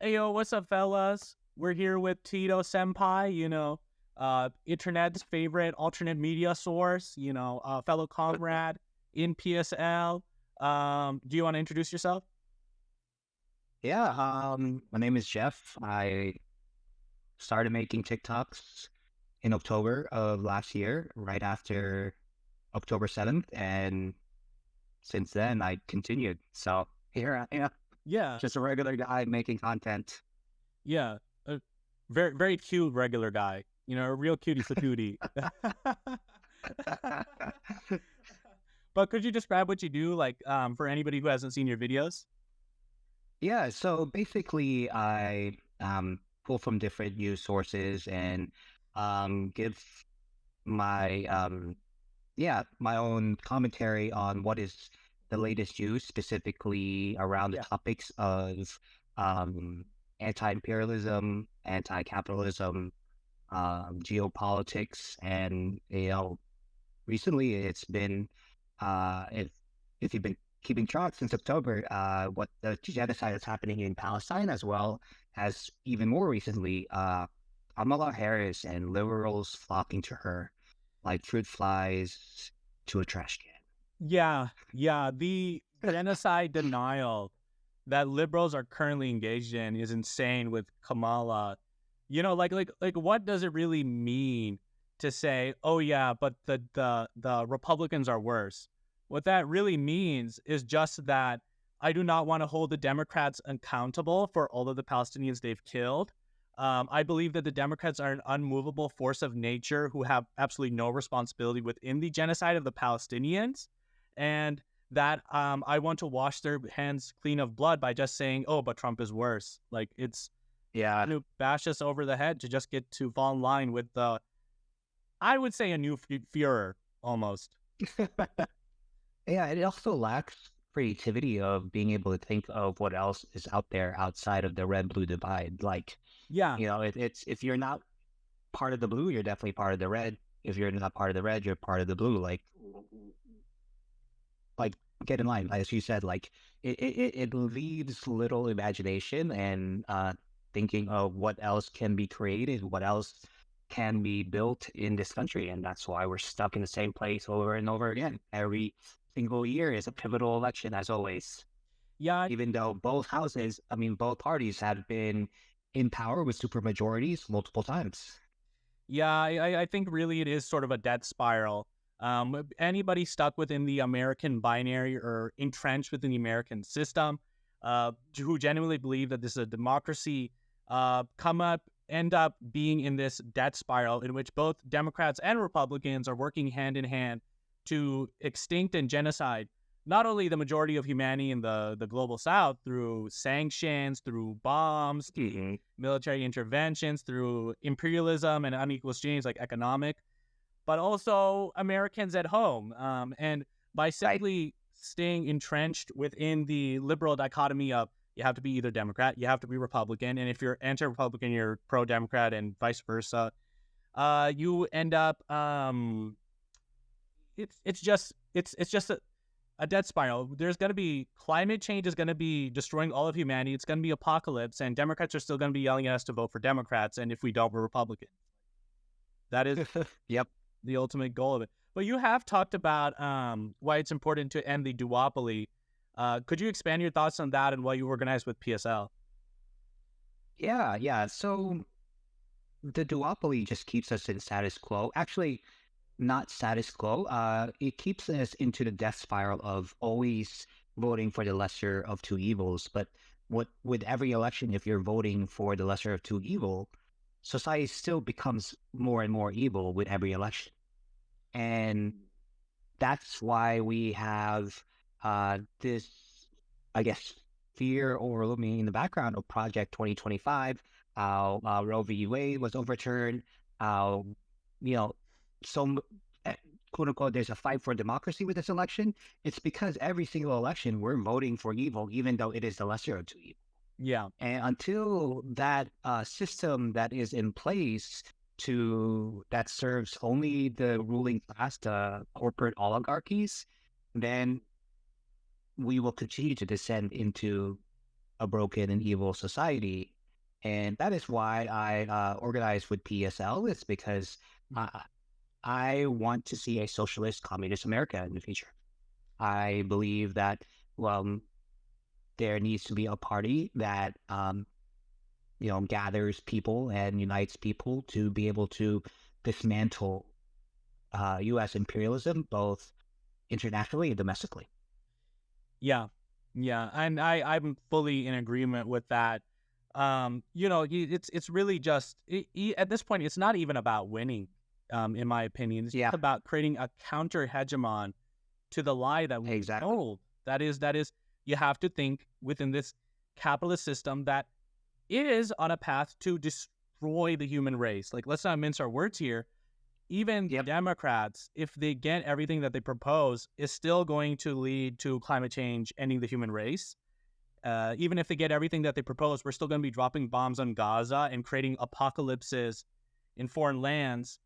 Hey, yo, what's up, fellas? We're here with Tito Senpai, internet's favorite alternate media source, fellow comrade in PSL. Do you want to introduce yourself? Yeah, my name is Jeff. I started making TikToks in October of last year, right after October 7th, and since then I continued. So here I am, Yeah, just a regular guy making content. yeah. A very, very cute regular guy. A real cutie patootie. But could you describe what you do, for anybody who hasn't seen your videos? Yeah, so basically I pull from different news sources and give my my own commentary on what is the latest news, specifically around the Yeah. topics of um, anti-imperialism, anti-capitalism, geopolitics, and recently it's been if you've been keeping track since October, what the genocide that's happening in Palestine as well as even more recently, Kamala Harris and liberals flocking to her like fruit flies to a trash Yeah, yeah. The can. genocide denial that liberals are currently engaged in is insane with Kamala. What does it really mean to say, "Oh yeah, but the Republicans are worse"? What that really means is just that I do not want to hold the Democrats accountable for all of the Palestinians they've killed. I believe that the Democrats are an unmovable force of nature who have absolutely no responsibility within the genocide of the Palestinians, and that I want to wash their hands clean of blood by just saying, "Oh, but Trump is worse." Like it's Yeah. to bash us over the head to just get to fall in line with I would say, a new Führer almost. Yeah, it also lacks creativity of being able to think of what else is out there outside of the red blue divide. Like, Yeah, it's if you're not part of the blue, you're definitely part of the red. If you're not part of the red, you're part of the blue. Like get in line, as you said. Like it leaves little imagination and thinking of what else can be created, what else can be built in this country, and that's why we're stuck in the same place over and over again. Every single year is a pivotal election, as always. yeah, Even though both houses, I mean, both parties have been in power with super majorities multiple times. yeah. I think really it is sort of a death spiral. Anybody stuck within the American binary or entrenched within the American system, who genuinely believe that this is a democracy, end up being in this death spiral in which both Democrats and Republicans are working hand in hand to extinct and genocide not only the majority of humanity in the global South through sanctions, through bombs, Mhm. military interventions, through imperialism and unequal exchange like economic, but also Americans at home. And by Right. simply staying entrenched within the liberal dichotomy of you have to be either Democrat, you have to be Republican, and if you're anti-Republican, you're pro-Democrat, and vice versa. You end up it's just a death spiral. There's going to be climate change is going to be destroying all of humanity. It's going to be apocalypse, and Democrats are still going to be yelling at us to vote for Democrats. And if we don't, we're Republican. That is Yep. the ultimate goal of it. But you have talked about why it's important to end the duopoly. Could you expand your thoughts on that and what you organized with PSL? Yeah, yeah. So the duopoly just keeps us in status quo. Actually, not status quo. It keeps us into the death spiral of always voting for the lesser of two evils. But what with every election, if you're voting for the lesser of two evil, society still becomes more and more evil with every election. And that's why we have this, I guess, fear overlooming in the background of Project 2025, how Roe v. Wade was overturned, how, you know, so, eh, quote unquote, there's a fight for democracy with this election. It's because every single election we're voting for evil, even though it is the lesser of two evils. Yeah, And until that system that is in place that serves only the ruling class, the corporate oligarchies, then we will continue to descend into a broken and evil society. And that is why I organized with PSL, is because uh, I want to see a socialist communist America in the future. I believe that, well, there needs to be a party that, gathers people and unites people to be able to dismantle U.S. imperialism, both internationally and domestically. Yeah, yeah, and I'm fully in agreement with that. It's really just at this point, it's not even about winning. In my opinion, it's Yeah, just about creating a counter hegemon to the lie that we exactly. told. That is, you have to think within this capitalist system that it is on a path to destroy the human race. Like, let's not mince our words here. Even Yep. Democrats, if they get everything that they propose, is still going to lead to climate change, ending the human race. Even if they get everything that they propose, we're still going to be dropping bombs on Gaza and creating apocalypses in foreign lands.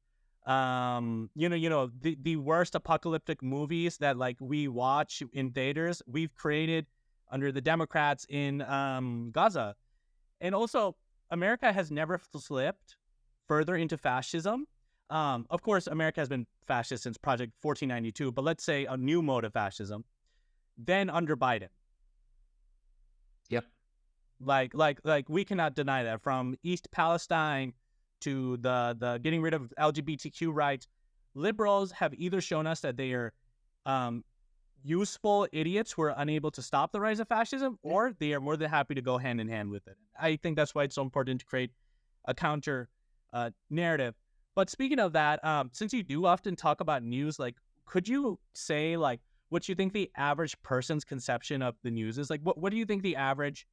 The worst apocalyptic movies that like we watch in theaters, we've created under the Democrats in Gaza. And also, America has never slipped further into fascism. Of course, America has been fascist since Project 1492, but let's say a new mode of fascism. Then under Biden, Yep. like we cannot deny that. From East Palestine to the getting rid of LGBTQ rights, liberals have either shown us that they are um, useful idiots who are unable to stop the rise of fascism, or they are more than happy to go hand in hand with it. I think that's why it's so important to create a counter narrative. But speaking of that, since you do often talk about news, like, could you say like what you think the average person's conception of the news is? Like, what do you think the average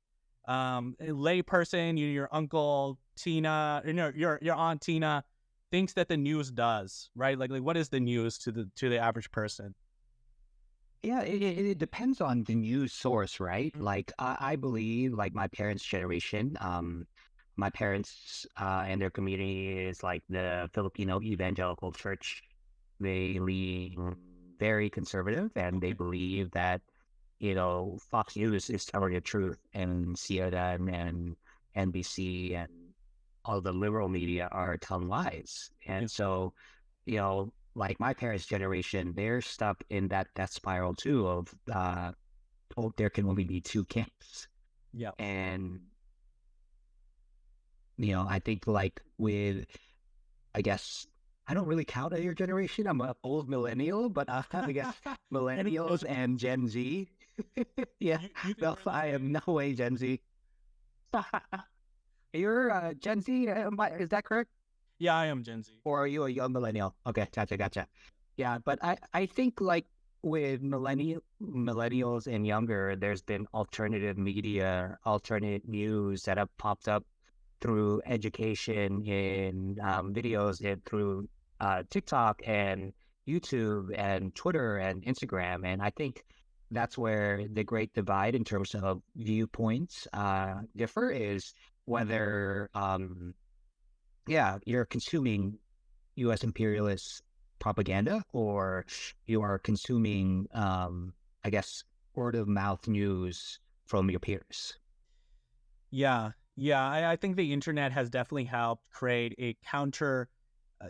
lay person, your uncle Tina, your aunt Tina, thinks that the news does, right? Like what is the news to the average person? Yeah, it depends on the news source, right? Like I believe, like my parents' generation, my parents and their community is like the Filipino evangelical church. They lean very conservative, and they Okay. believe that Fox News is telling the truth, and CNN and NBC and all the liberal media are telling lies. Yeah. And so, like my parents' generation, they're stuck in that death spiral too of, oh, there can only be two camps. Yeah. And, I think like with, I guess, I don't really count as your generation. I'm an old millennial, but I guess Any millennials closer? and Gen Z. Yeah, You think no, we're in the I same? am no way Gen Z. You're Gen Z, is that correct? Yeah, I am Gen Z. Or are you a young millennial? Okay, gotcha, gotcha. Yeah, but I think like with millennials and younger, there's been alternative media, alternate news that have popped up through education in videos and through TikTok and YouTube and Twitter and Instagram. And I think that's where the great divide in terms of viewpoints differ, is whether yeah, you're consuming U.S. imperialist propaganda, or you are consuming, I guess, word of mouth news from your peers. Yeah, yeah. I think the internet has definitely helped create a counter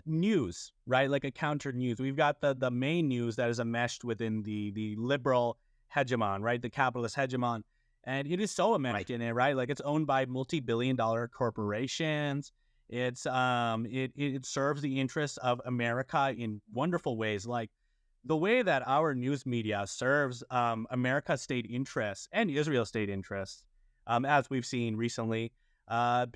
news, right? Like a counter news. We've got the main news that is enmeshed within the liberal hegemon, right? The capitalist hegemon, and it is so Right. enmeshed in it, right? Like it's owned by multi-billion-dollar corporations. It serves the interests of America in wonderful ways, like the way that our news media serves America's state interests and Israel's state interests, as we've seen recently. Uh,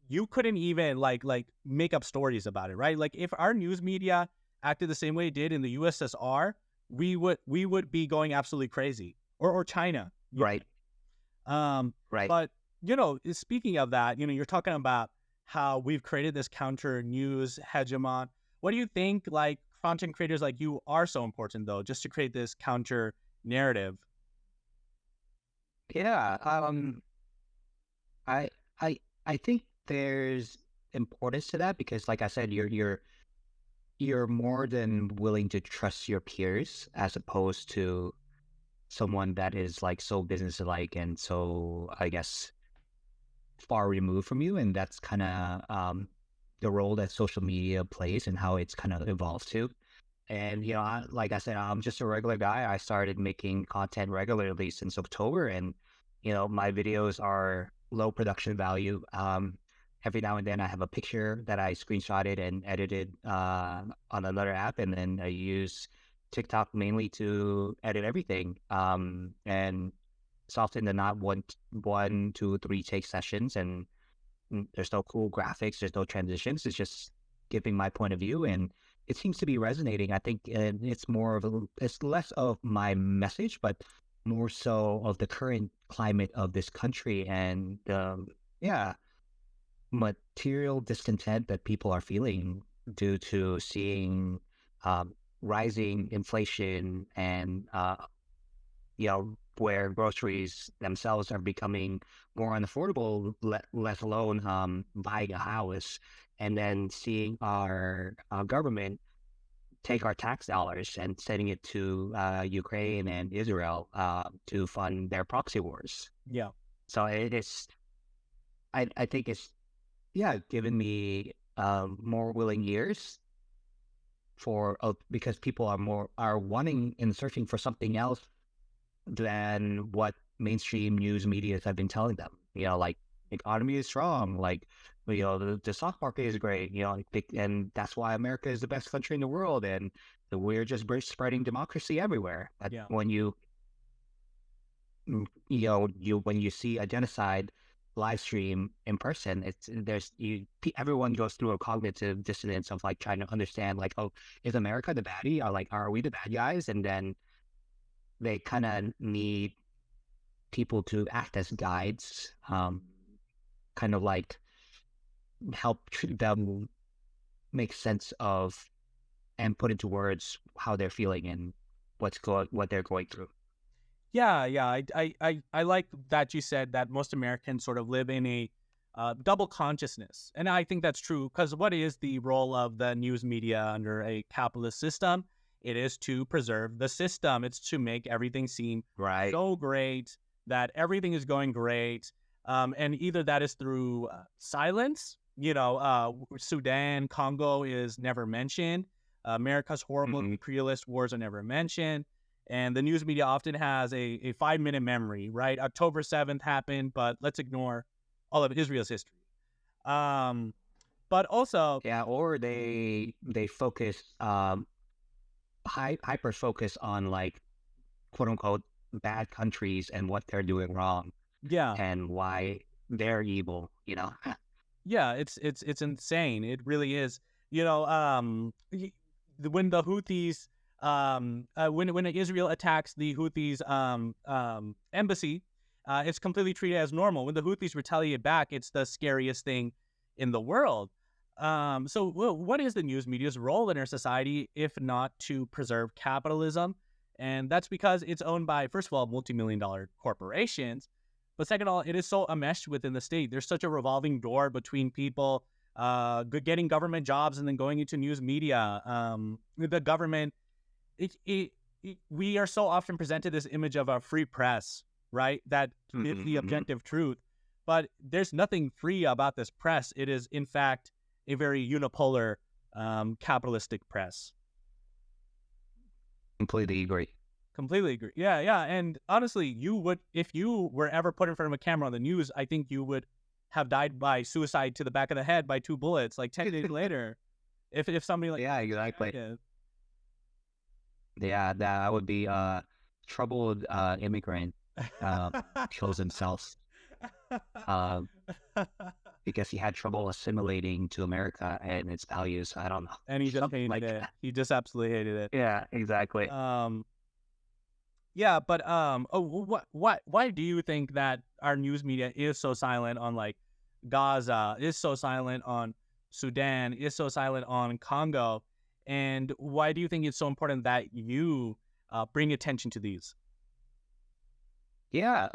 you couldn't even like make up stories about it, right? Like if our news media acted the same way it did in the USSR, we would be going absolutely crazy, or China. Right. Um, Right. but speaking of that, you're talking about how we've created this counter news hegemon. What do you think, like content creators like you are so important though, just to create this counter narrative? Yeah. I I I think there's importance to that because, like I said, you're more than willing to trust your peers as opposed to someone that is like so business-like and so, I guess, far removed from you, and that's kind of the role that social media plays and how it's kind of evolved to. And like I said, I'm just a regular guy. I started making content regularly since October, and my videos are low production value. Every now and then, I have a picture that I screenshotted and edited on another app, and then I use TikTok mainly to edit everything. And it's often than not one, two, three take sessions, and there's no cool graphics, there's no transitions. It's just giving my point of view, and it seems to be resonating. I think it's less of my message, but more so of the current climate of this country and yeah, material discontent that people are feeling due to seeing rising inflation and where groceries themselves are becoming more unaffordable, let alone buying a house, and then seeing our government take our tax dollars and sending it to Ukraine and Israel to fund their proxy wars. Yeah. So it is, I think it's, yeah, given me more willing ears because people are wanting and searching for something else than what mainstream news medias have been telling them. Like, economy is strong, like, the stock market is great, and that's why America is the best country in the world, and we're just spreading democracy everywhere. But Yeah. when when you see a genocide live stream in person, everyone goes through a cognitive dissonance of like trying to understand, like, oh, is America the baddie, or like, are we the bad guys? And then they kind of need people to act as guides, kind of like help them make sense of and put into words how they're feeling and what they're going through. Yeah, yeah. I like that you said that most Americans sort of live in a double consciousness. And I think that's true, because what is the role of the news media under a capitalist system? It is to preserve the system. It's to make everything seem Right. so great, that everything is going great. And either that is through silence, Sudan, Congo is never mentioned. America's horrible Hmm. imperialist wars are never mentioned. And the news media often has a 5-minute memory, right? October 7th happened, but let's ignore all of Israel's history. Um, but also, Yeah, or they focus hyper focus on, like, quote unquote bad countries and what they're doing wrong yeah, and why they're evil. yeah, it's insane. It really is. When the Houthis, when Israel attacks the Houthis embassy, it's completely treated as normal. When the Houthis retaliate back, it's the scariest thing in the world. So, what is the news media's role in our society if not to preserve capitalism? And that's because it's owned by, first of all, multi-million-dollar corporations. But second of all, it is so enmeshed within the state. There's such a revolving door between people getting government jobs and then going into news media. The government, we are so often presented this image of a free press, right? That is the Hmm. objective truth. But there's nothing free about this press. It is, in fact, a very unipolar capitalistic press. Completely agree. Completely agree. Yeah, yeah. And honestly, you would, if you were ever put in front of a camera on the news, I think you would have died by suicide to the back of the head by 2 bullets, like 10 days later. If somebody like Yeah, exactly. yeah. Yeah, that would be a troubled immigrant kills himself uh, because he had trouble assimilating to America and its values. I don't know, And he just something hated like it. that. He just absolutely hated it. Yeah, exactly. Um, yeah, but why do you think that our news media is so silent on like Gaza, is so silent on Sudan, is so silent on Congo, and why do you think it's so important that you bring attention to these? Yeah,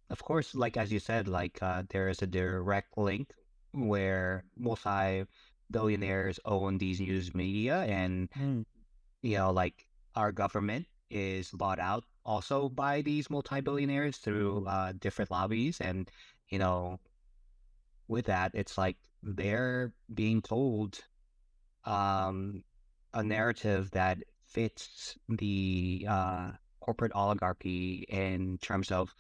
of course, like as you said, like there is a direct link where multi-billionaires own these news media, and Mm. like our government is bought out also by these multi-billionaires through different lobbies, and you know with that, it's like they're being told um, a narrative that fits the corporate oligarchy in terms of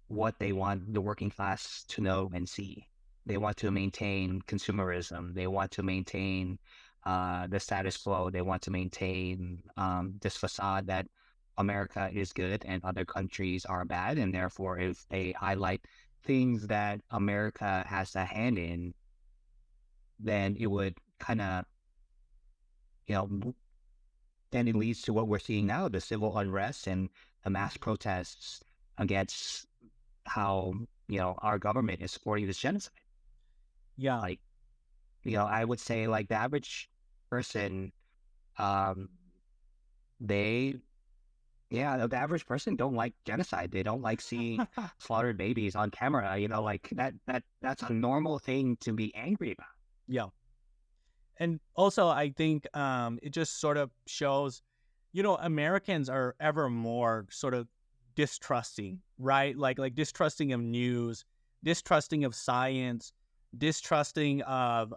what they want the working class to know and see. They want to maintain consumerism. They want to maintain the status quo. They want to maintain this facade that America is good and other countries are bad. And therefore, if they highlight things that America has a hand in, then it would kind of, then it leads to what we're seeing now, the civil unrest and the mass protests against how, our government is supporting this genocide. Yeah. Like, I would say like the average person, um, they, yeah, the average person don't like genocide. They don't like seeing slaughtered babies on camera, like that's a normal thing to be angry about. Yeah. And also, I think it just sort of shows, Americans are ever more sort of distrusting, right? Like distrusting of news, distrusting of science, distrusting of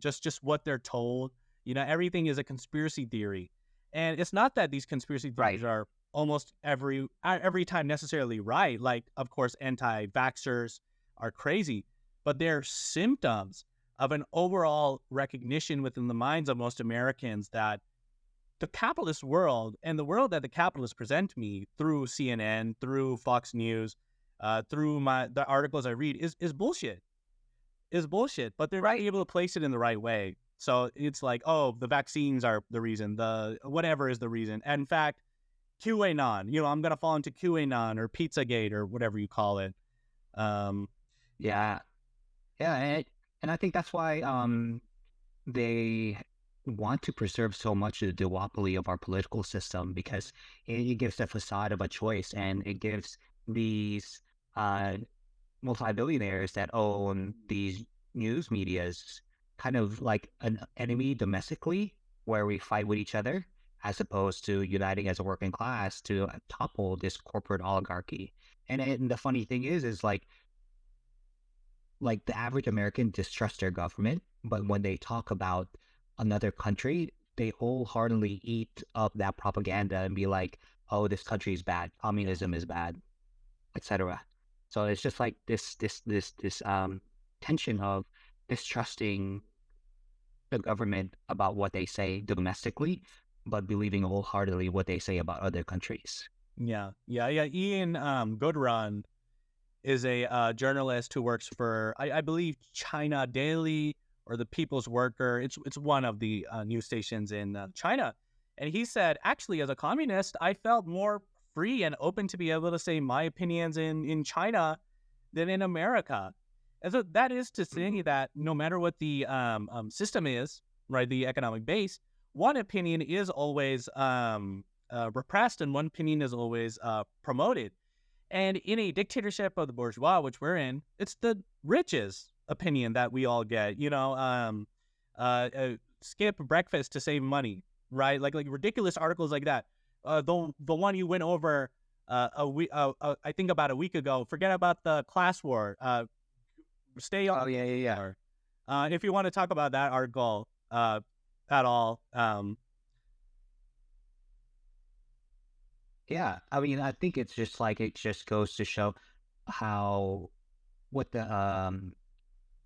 just what they're told. Everything is a conspiracy theory, and it's not that these conspiracy Right. theories are almost every time necessarily right. Like, of course, anti-vaxxers are crazy, but they're symptoms of an overall recognition within the minds of most Americans that the capitalist world and the world that the capitalists present me through CNN, through Fox News, through the articles I read is bullshit. Is bullshit. But they're not able to place it in the right way. So it's like, oh, the vaccines are the reason. The whatever is the reason. And in fact, QAnon. I'm gonna fall into QAnon or Pizzagate or whatever you call it. Um, Yeah. Yeah. And I think that's why they want to preserve so much of the duopoly of our political system because it gives the facade of a choice and it gives these uh, multi-billionaires that own these news medias kind of like an enemy domestically where we fight with each other as opposed to uniting as a working class to topple this corporate oligarchy. And the funny thing is like the average American distrusts their government, but when they talk about another country, they wholeheartedly eat up that propaganda and be like, "Oh, this country is bad. Communism is bad, etc." So it's just like this tension of distrusting the government about what they say domestically, but believing wholeheartedly what they say about other countries. yeah. Ian Goodrun is a journalist who works for, I believe, China Daily or the People's Worker. It's one of the news stations in China, and he said, actually, as a communist, I felt more free and open to be able to say my opinions in China than in America. And so that is to say that no matter what the system is, right, the economic base, one opinion is always repressed and one opinion is always promoted. And in a dictatorship of the bourgeois, which we're in, it's the rich's opinion that we all get. Skip breakfast to save money, right? Like ridiculous articles like that. The one you went over I think about a week ago. Forget about the class war. Stay on. Oh yeah, yeah, yeah. If you want to talk about that article at all, Yeah, I mean, I think it's just like it just goes to show how what the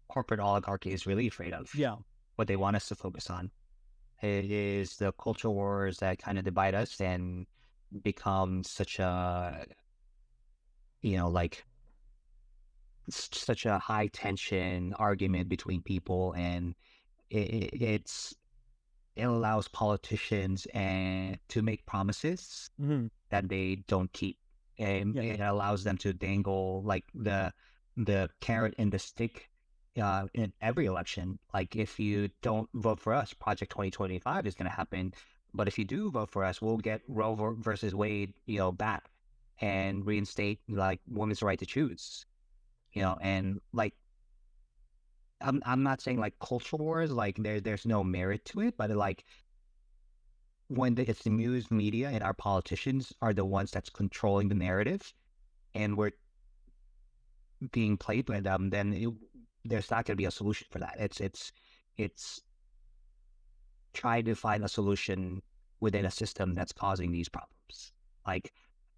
corporate oligarchy is really afraid of, yeah, what they want us to focus on. It is the culture wars that kind of divide us and become such a, like such a high tension argument between people, and it's it allows politicians and to make promises mm-hmm. that they don't keep. And Yeah, it allows them to dangle like the carrot and the stick in every election. Like if you don't vote for us, Project 2025 is going to happen. But if you do vote for us, we'll get versus Wade, back and reinstate like women's right to choose. And like I'm not saying like culture wars, like there's no merit to it, but like when it's the news media and our politicians are the ones that's controlling the narrative and we're being played by them, then there's not going to be a solution for that. It's trying to find a solution within a system that's causing these problems. Like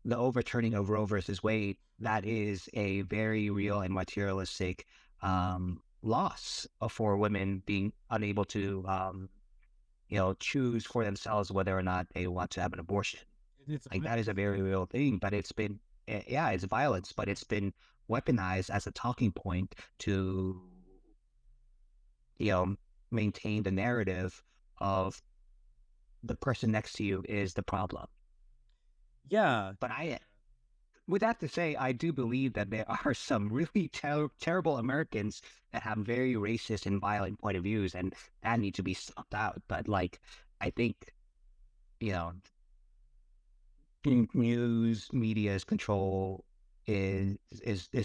the overturning of Roe versus Wade, that is a very real and materialistic loss for women being unable to, choose for themselves whether or not they want to have an abortion. It's Like that is a very real thing, but it's been, yeah, it's violence, but it's been weaponized as a talking point to, you know, maintain the narrative of the person next to you is the problem. yeah, But with that to say, I do believe that there are some really terrible Americans that have very racist and violent point of views, and that need to be stopped out. But like, I think, you know, news media's control is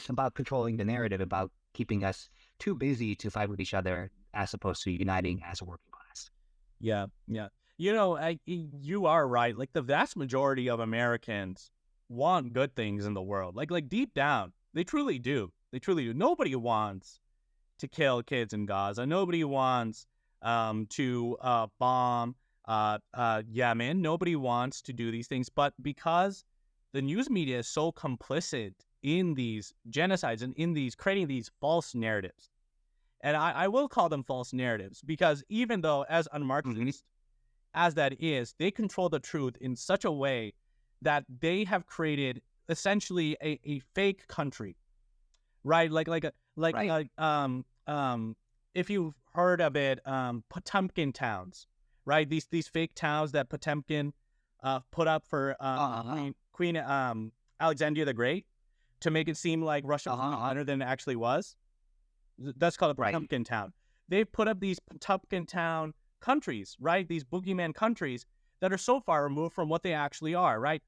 about controlling the narrative, about keeping us too busy to fight with each other as opposed to uniting as a working class. yeah, yeah. You are right. Like the vast majority of Americans want good things in the world. Like deep down, they truly do. They truly do. Nobody wants to kill kids in Gaza. Nobody wants to bomb Yemen. Nobody wants to do these things. But because the news media is so complicit in these genocides and in these creating these false narratives, and I will call them false narratives because even though as Mhm. unmarxist as that is, they control the truth in such a way that they have created essentially a fake country, right? Like Right. if you've heard of it, Potemkin towns, right? These fake towns that Potemkin put up for Uh-huh. Queen Alexandria the Great to make it seem like Russia was Uh-huh. better than it actually was. That's called a Right. Potemkin town. They put up these Potemkin town countries, right? These boogeyman countries that are so far removed from what they actually are, right?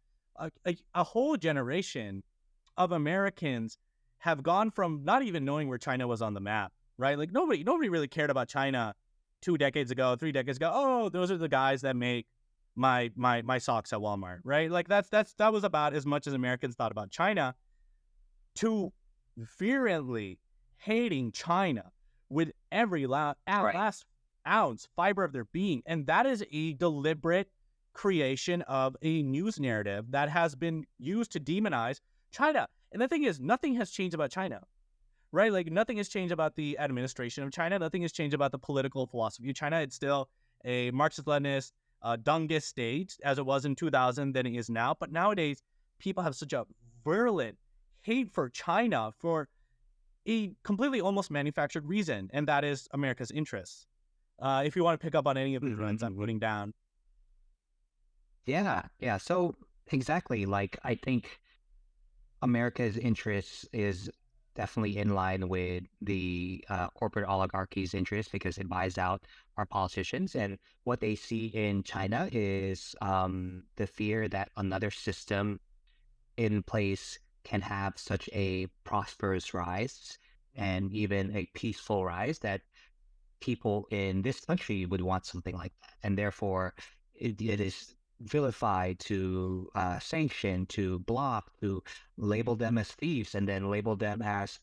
A whole generation of Americans have gone from not even knowing where China was on the map, right? Like nobody really cared about China 2 decades ago, 3 decades ago. Oh, those are the guys that make my socks at Walmart, right? Like that was about as much as Americans thought about China to virulently hating China with every Right. last ounce fiber of their being. And that is a deliberate creation of a news narrative that has been used to demonize China. And the thing is, nothing has changed about China, right? Like nothing has changed about the administration of China. Nothing has changed about the political philosophy of China. It's still a Marxist-Leninist Dengist state as it was in 2000 than it is now. But nowadays, people have such a virulent hate for China for a completely almost manufactured reason, and that is America's interests. If you want to pick up on any of the Mhm, threads I'm mhm. putting down, Yeah. Yeah. So exactly. Like I think America's interests is definitely in line with the corporate oligarchy's interest because it buys out our politicians. And what they see in China is the fear that another system in place can have such a prosperous rise and even a peaceful rise that people in this country would want something like that. And therefore, it is vilified to sanction, to block, to label them as thieves, and then label them as,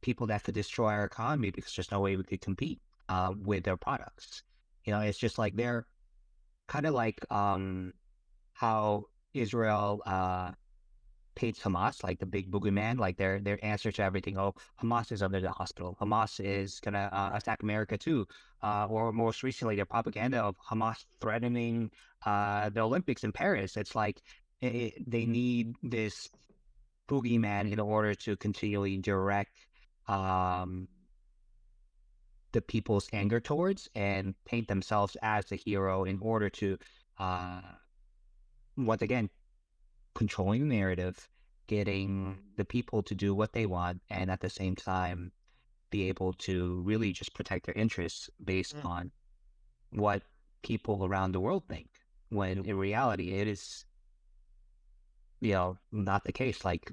people that could destroy our economy because there's no way we could compete with their products. It's just like they're kind of like how Israel paints Hamas like the big boogeyman, like their answer to everything. Oh, Hamas is under the hospital. Hamas is gonna attack America too. Or most recently, the propaganda of Hamas threatening the Olympics in Paris. It's like they need this boogeyman in order to continually direct um, the people's anger towards and paint themselves as the hero in order to uh, once again controlling the narrative, getting the people to do what they want, and at the same time be able to really just protect their interests based mm, on what people around the world think. When in reality, it is, not the case. Like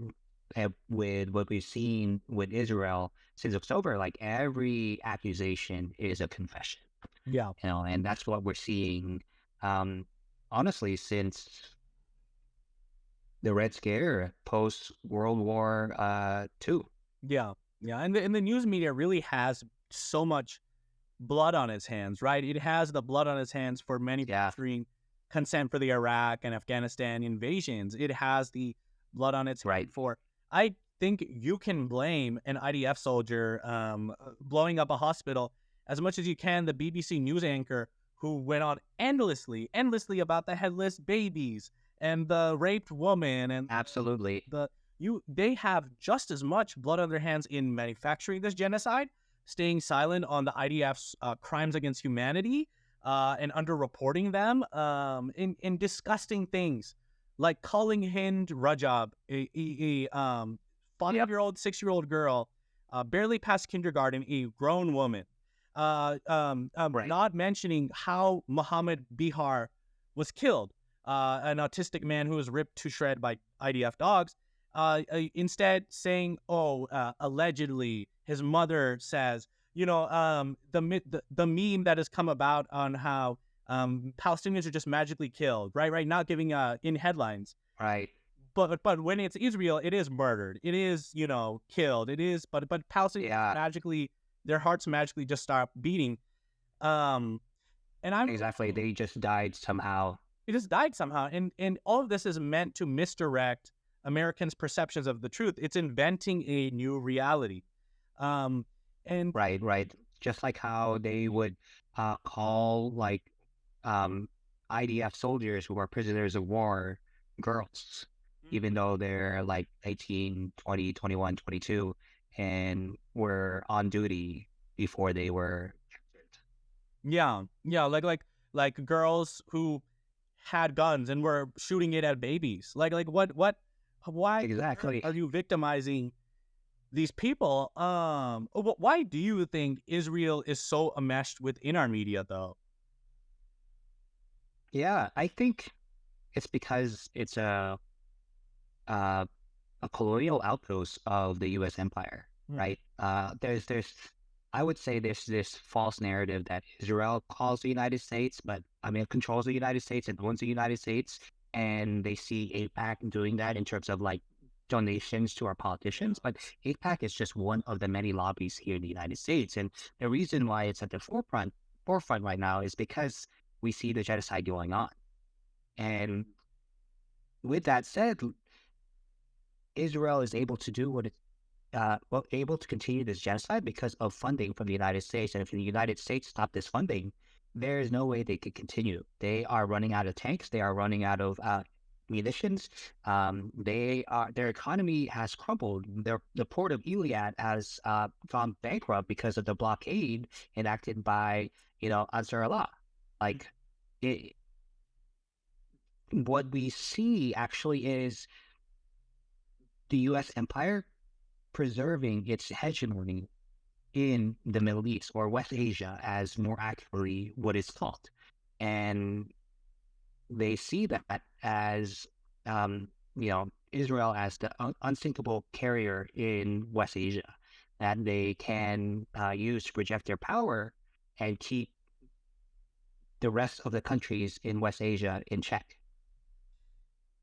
with what we've seen with Israel since October, like every accusation is a confession, yeah, and that's what we're seeing. Um, honestly, since the Red Scare post World War II. yeah. Yeah, and the news media really has so much blood on its hands, right? It has the blood on its hands for Yeah, manufacturing consent for the Iraq and Afghanistan invasions. It has the blood on its right. hand for. I think you can blame an IDF soldier blowing up a hospital as much as you can the BBC news anchor who went on endlessly about the headless babies and the raped woman and Absolutely. they have just as much blood on their hands in manufacturing this genocide, staying silent on the IDF's crimes against humanity, and underreporting them, in disgusting things like calling Hind Rajab, a Yep. 5-year-old, 6-year-old girl, barely past kindergarten, a grown woman, Right. not mentioning how Muhammad Bihar was killed, an autistic man who was ripped to shred by IDF dogs, instead saying, "Oh, allegedly," his mother says, the meme that has come about on how Palestinians are just magically killed, right? Right, not giving in headlines, Right. but when it's Israel, it is murdered, it is killed, it is, but Palestinians Yeah. magically their hearts magically just stop beating, um, and I'm Exactly. They just died somehow. He just died somehow. And all of this is meant to misdirect Americans' perceptions of the truth. It's inventing a new reality. Um, and Right. Right. Just like how they would call like um, IDF soldiers who are prisoners of war girls, even though they're like 18, 20, 21, 22, and were on duty before they were captured. yeah, like girls who had guns and were shooting it at babies. What why Exactly. are you victimizing these people? Why do you think Israel is so enmeshed within our media though? Yeah, I think it's because it's uh, a colonial outpost of the U.S. empire, Hmm. right? I would say there's this false narrative that Israel calls the United States, but I mean, controls the United States and owns the United States, and they see APAC doing that in terms of like donations to our politicians. But APAC is just one of the many lobbies here in the United States, and the reason why it's at the forefront right now is because we see the genocide going on. And with that said, Israel is able to do what able to continue this genocide because of funding from the United States. And if the United States stop this funding, there is no way they could continue. They are running out of tanks. They are running out of munitions. Their economy has crumbled. The port of Iliad has gone bankrupt because of the blockade enacted by Ansar Allah. Like it, what we see actually is the U.S. empire preserving its hegemony in the Middle East or West Asia, as more accurately what it's called. And they see that as, Israel as the unsinkable carrier in West Asia that they can use to project their power and keep the rest of the countries in West Asia in check.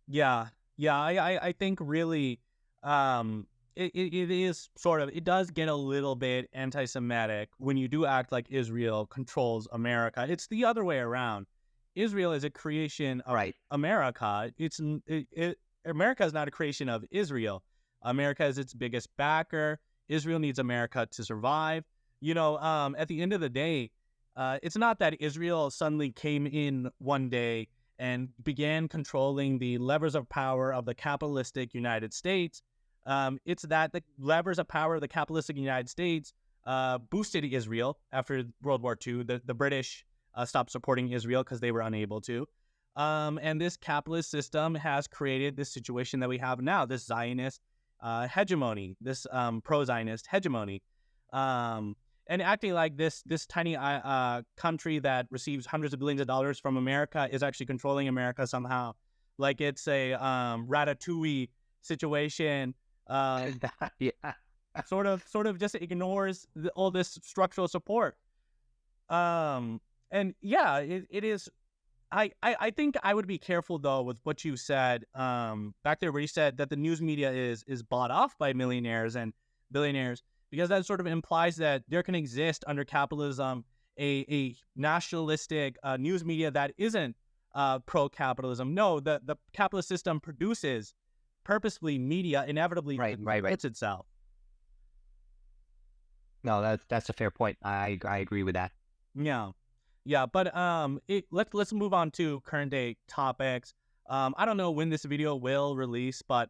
Yeah, yeah. I think really, it is sort of, it does get a little bit anti-Semitic when you do act like Israel controls America. It's the other way around. Israel is a creation of Right. America. America is not a creation of Israel. America is its biggest backer. Israel needs America to survive. At the end of the day, it's not that Israel suddenly came in one day and began controlling the levers of power of the capitalistic United States. It's that the levers of power of the capitalistic United States boosted Israel after World War II. The British stopped supporting Israel because they were unable to. And this capitalist system has created this situation that we have now, this Zionist hegemony, this pro-Zionist hegemony. And acting like this tiny country that receives hundreds of billions of dollars from America is actually controlling America somehow, like it's a Ratatouille situation. Uh, Yeah. sort of just ignores all this structural support. And yeah, it is. I think I would be careful though with what you said back there, where you said that the news media is bought off by millionaires and billionaires. because that sort of implies that there can exist under capitalism a nationalistic news media that isn't pro-capitalism. No, the capitalist system produces purposefully media inevitably Right, that right, right. supports itself. No, that's a fair point. I agree with that. Yeah, yeah, but let's move on to current day topics. I don't know when this video will release, but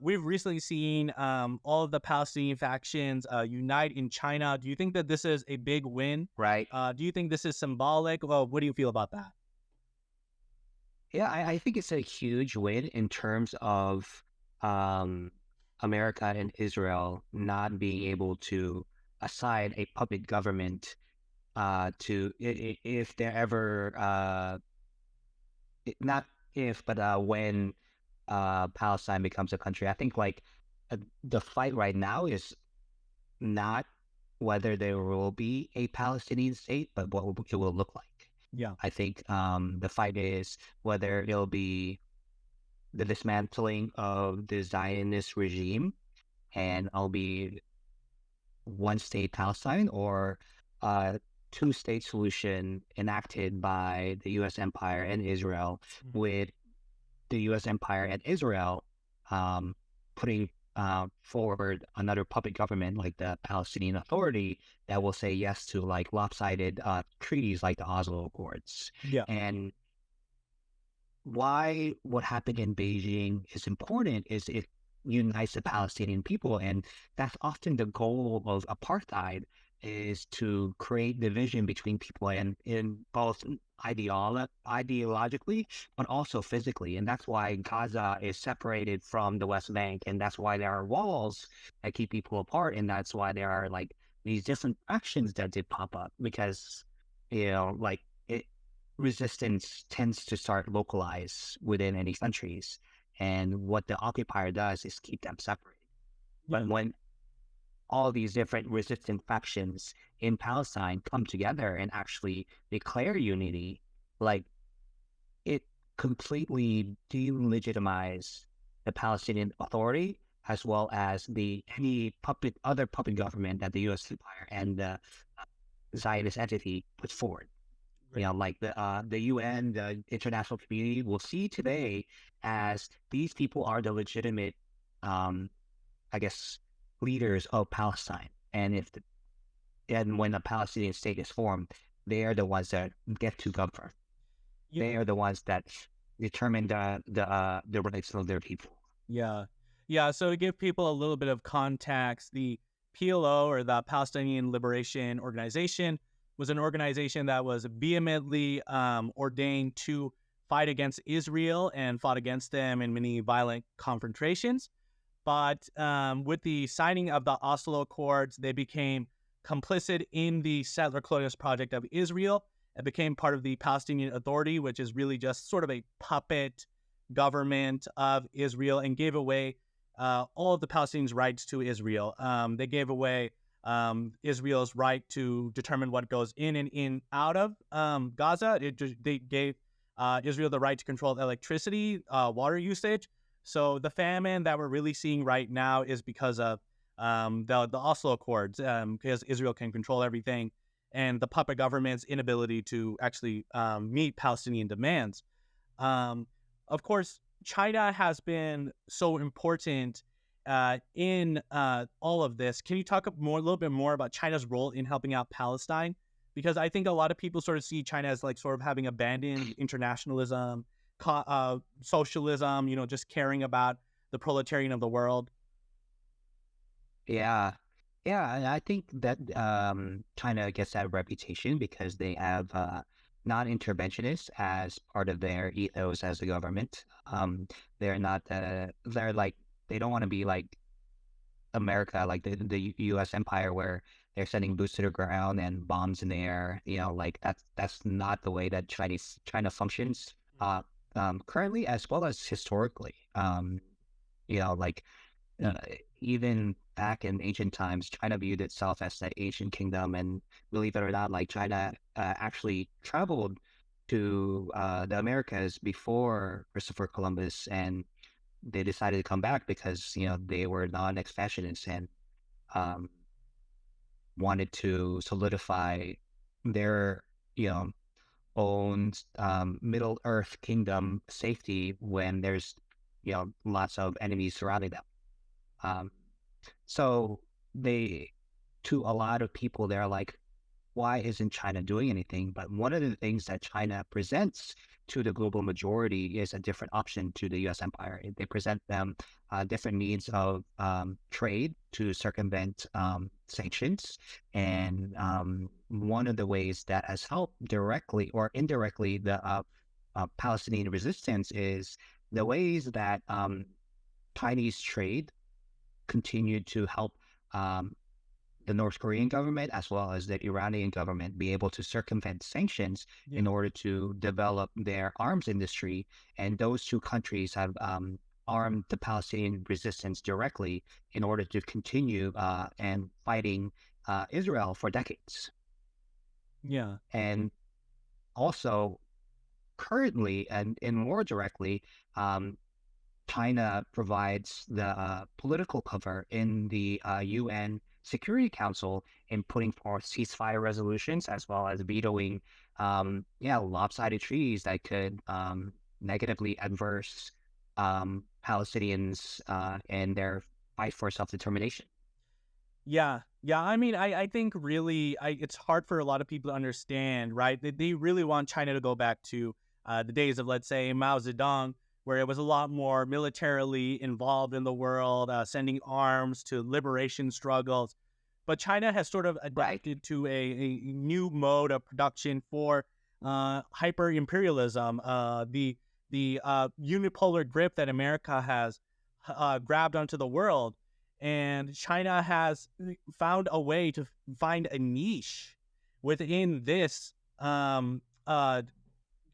we've recently seen all of the Palestinian factions unite in China. Do you think that this is a big win? Right. Do you think this is symbolic? Well, what do you feel about that? Yeah, I think it's a huge win in terms of um, America and Israel not being able to assign a puppet government to if they're ever not if but when Palestine becomes a country. I think like the fight right now is not whether there will be a Palestinian state, but what it will look like. Yeah. I think the fight is whether it'll be the dismantling of the Zionist regime and I'll be one state Palestine or a two-state solution enacted by the U.S. empire and Israel, Mhm. with the U.S. empire and Israel putting forward another puppet government like the Palestinian Authority that will say yes to like lopsided treaties like the Oslo Accords. Yeah. And why what happened in Beijing is important is it unites the Palestinian people, and that's often the goal of apartheid is to create division between people and in both ideologically but also physically, and that's why Gaza is separated from the West Bank, and that's why there are walls that keep people apart, and that's why there are like these different factions that did pop up because like it resistance tends to start localized within any countries. And what the occupier does is keep them separate. Yeah. But when all these different resistant factions in Palestine come together and actually declare unity, like it completely delegitimizes the Palestinian Authority as well as the any other puppet government that the U.S. empire and the Zionist entity puts forward. Great. Like the UN, the international community will see today as these people are the legitimate, um, I guess, leaders of Palestine. And and when a Palestinian state is formed, they are the ones that get to govern. Yeah. They are the ones that determine the rights of their people. Yeah. Yeah. So to give people a little bit of context, the PLO, or the Palestinian Liberation Organization, was an organization that was vehemently ordained to fight against Israel and fought against them in many violent confrontations. But with the signing of the Oslo Accords, they became complicit in the settler colonialist project of Israel and became part of the Palestinian Authority, which is really just sort of a puppet government of Israel, and gave away all of the Palestinians' rights to Israel. They gave away Israel's right to determine what goes in and in out of Gaza. They gave Israel the right to control electricity, water usage. So the famine that we're really seeing right now is because of the Oslo Accords, because Israel can control everything, and the puppet government's inability to actually meet Palestinian demands. Um, of course, China has been so important in all of this. Can you talk a little bit more about China's role in helping out Palestine? Because I think a lot of people sort of see China as like sort of having abandoned internationalism, socialism, just caring about the proletarian of the world. Yeah. Yeah, and I think that China gets that reputation because they have non-interventionists as part of their ethos as a government. They're not they're like they don't want to be like America, like the U.S. empire, where they're sending boots to the ground and bombs in the air. Like that's not the way that China functions currently as well as historically. Like uh, even back in ancient times, China viewed itself as the ancient kingdom, and believe it or not, like China actually traveled to the Americas before Christopher Columbus, and they decided to come back because they were non-expansionists, and um, wanted to solidify their, you know, own Middle Earth kingdom safety when there's, lots of enemies surrounding them. Um, so they, to a lot of people, they're like, why isn't China doing anything? But one of the things that China presents to the global majority is a different option to the US empire. They present them different means of trade to circumvent sanctions. And one of the ways that has helped directly or indirectly the Palestinian resistance is the ways that Chinese trade continued to help um, the North Korean government as well as the Iranian government be able to circumvent sanctions Yeah. in order to develop their arms industry. And those two countries have armed the Palestinian resistance directly in order to continue and fighting Israel for decades. Yeah. And also, currently and more directly, um, China provides the political cover in the UN Security Council in putting forth ceasefire resolutions as well as vetoing, lopsided treaties that could negatively adverse Palestinians and their fight for self-determination. Yeah. Yeah. I mean, I think really it's hard for a lot of people to understand, right? They really want China to go back to the days of, let's say, Mao Zedong, where it was a lot more militarily involved in the world, sending arms to liberation struggles. But China has sort of Right. adapted to a new mode of production for hyper imperialism, the unipolar grip that America has grabbed onto the world, and China has found a way to find a niche within this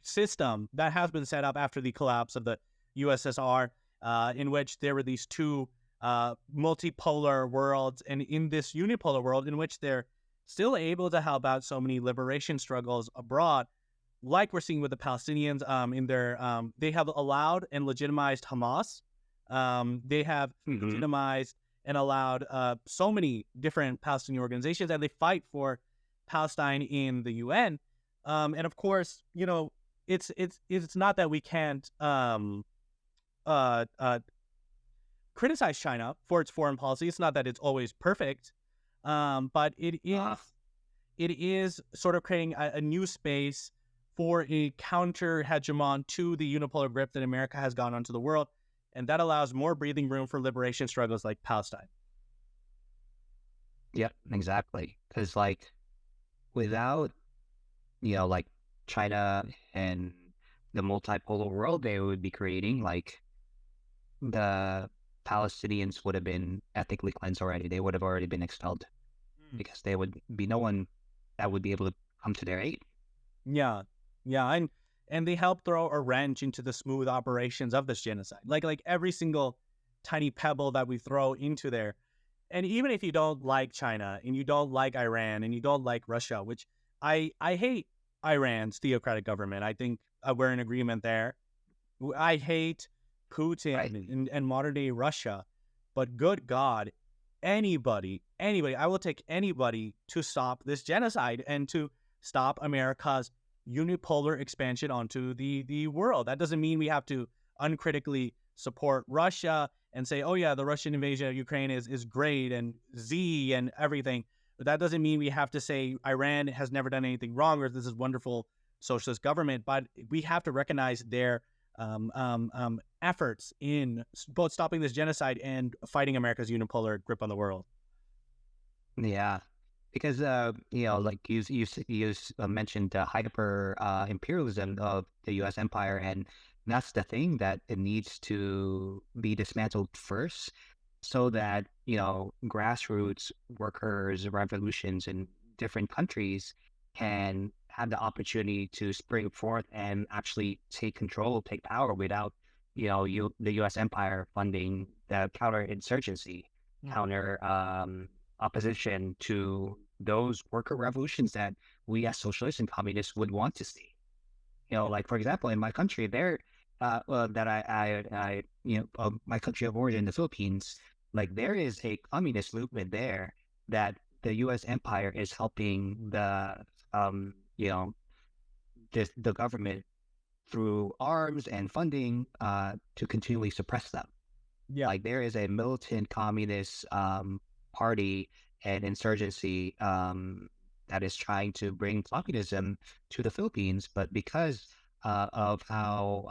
system that has been set up after the collapse of the USSR, in which there were these two multipolar worlds, and in this unipolar world, in which they're still able to help out so many liberation struggles abroad, like we're seeing with the Palestinians. In their they have allowed and legitimized Hamas. They have Hmm. legitimized and allowed so many different Palestinian organizations, and they fight for Palestine in the UN. And of course, it's not that we can't uh, uh, criticize China for its foreign policy. It's not that it's always perfect, but Uh, it is sort of creating a new space for a counter hegemon to the unipolar grip that America has gone onto the world, and that allows more breathing room for liberation struggles like Palestine. yeah, exactly. Because like without like China and the multipolar world they would be creating, like the Palestinians would have been ethnically cleansed already. They would have already been expelled Mm. because there would be no one that would be able to come to their aid. Yeah, yeah, and they help throw a wrench into the smooth operations of this genocide. Like every single tiny pebble that we throw into there. And even if you don't like China and you don't like Iran and you don't like Russia, which I hate Iran's theocratic government. I think we're in agreement there. I hate Right. Putin and modern day Russia, but good God, anybody, I will take anybody to stop this genocide and to stop America's unipolar expansion onto the world. That doesn't mean we have to uncritically support Russia and say, oh yeah, the Russian invasion of Ukraine is great and Z and everything. But that doesn't mean we have to say Iran has never done anything wrong or this is wonderful socialist government. But we have to recognize their efforts in both stopping this genocide and fighting America's unipolar grip on the world. Yeah. Because like you mentioned the hyper imperialism of the U.S. empire, and that's the thing that it needs to be dismantled first, so that grassroots workers, revolutions in different countries can have the opportunity to spring forth and actually take control, take power without the U.S. empire funding the counterinsurgency, Mm. counter opposition to those worker revolutions that we as socialists and communists would want to see. Like for example, in my country, that my country of origin, the Philippines, like there is a communist movement there that the U.S. empire is helping you know, the government through arms and funding to continually suppress them. Yeah. Like there is a militant communist party and insurgency that is trying to bring communism to the Philippines, but because of how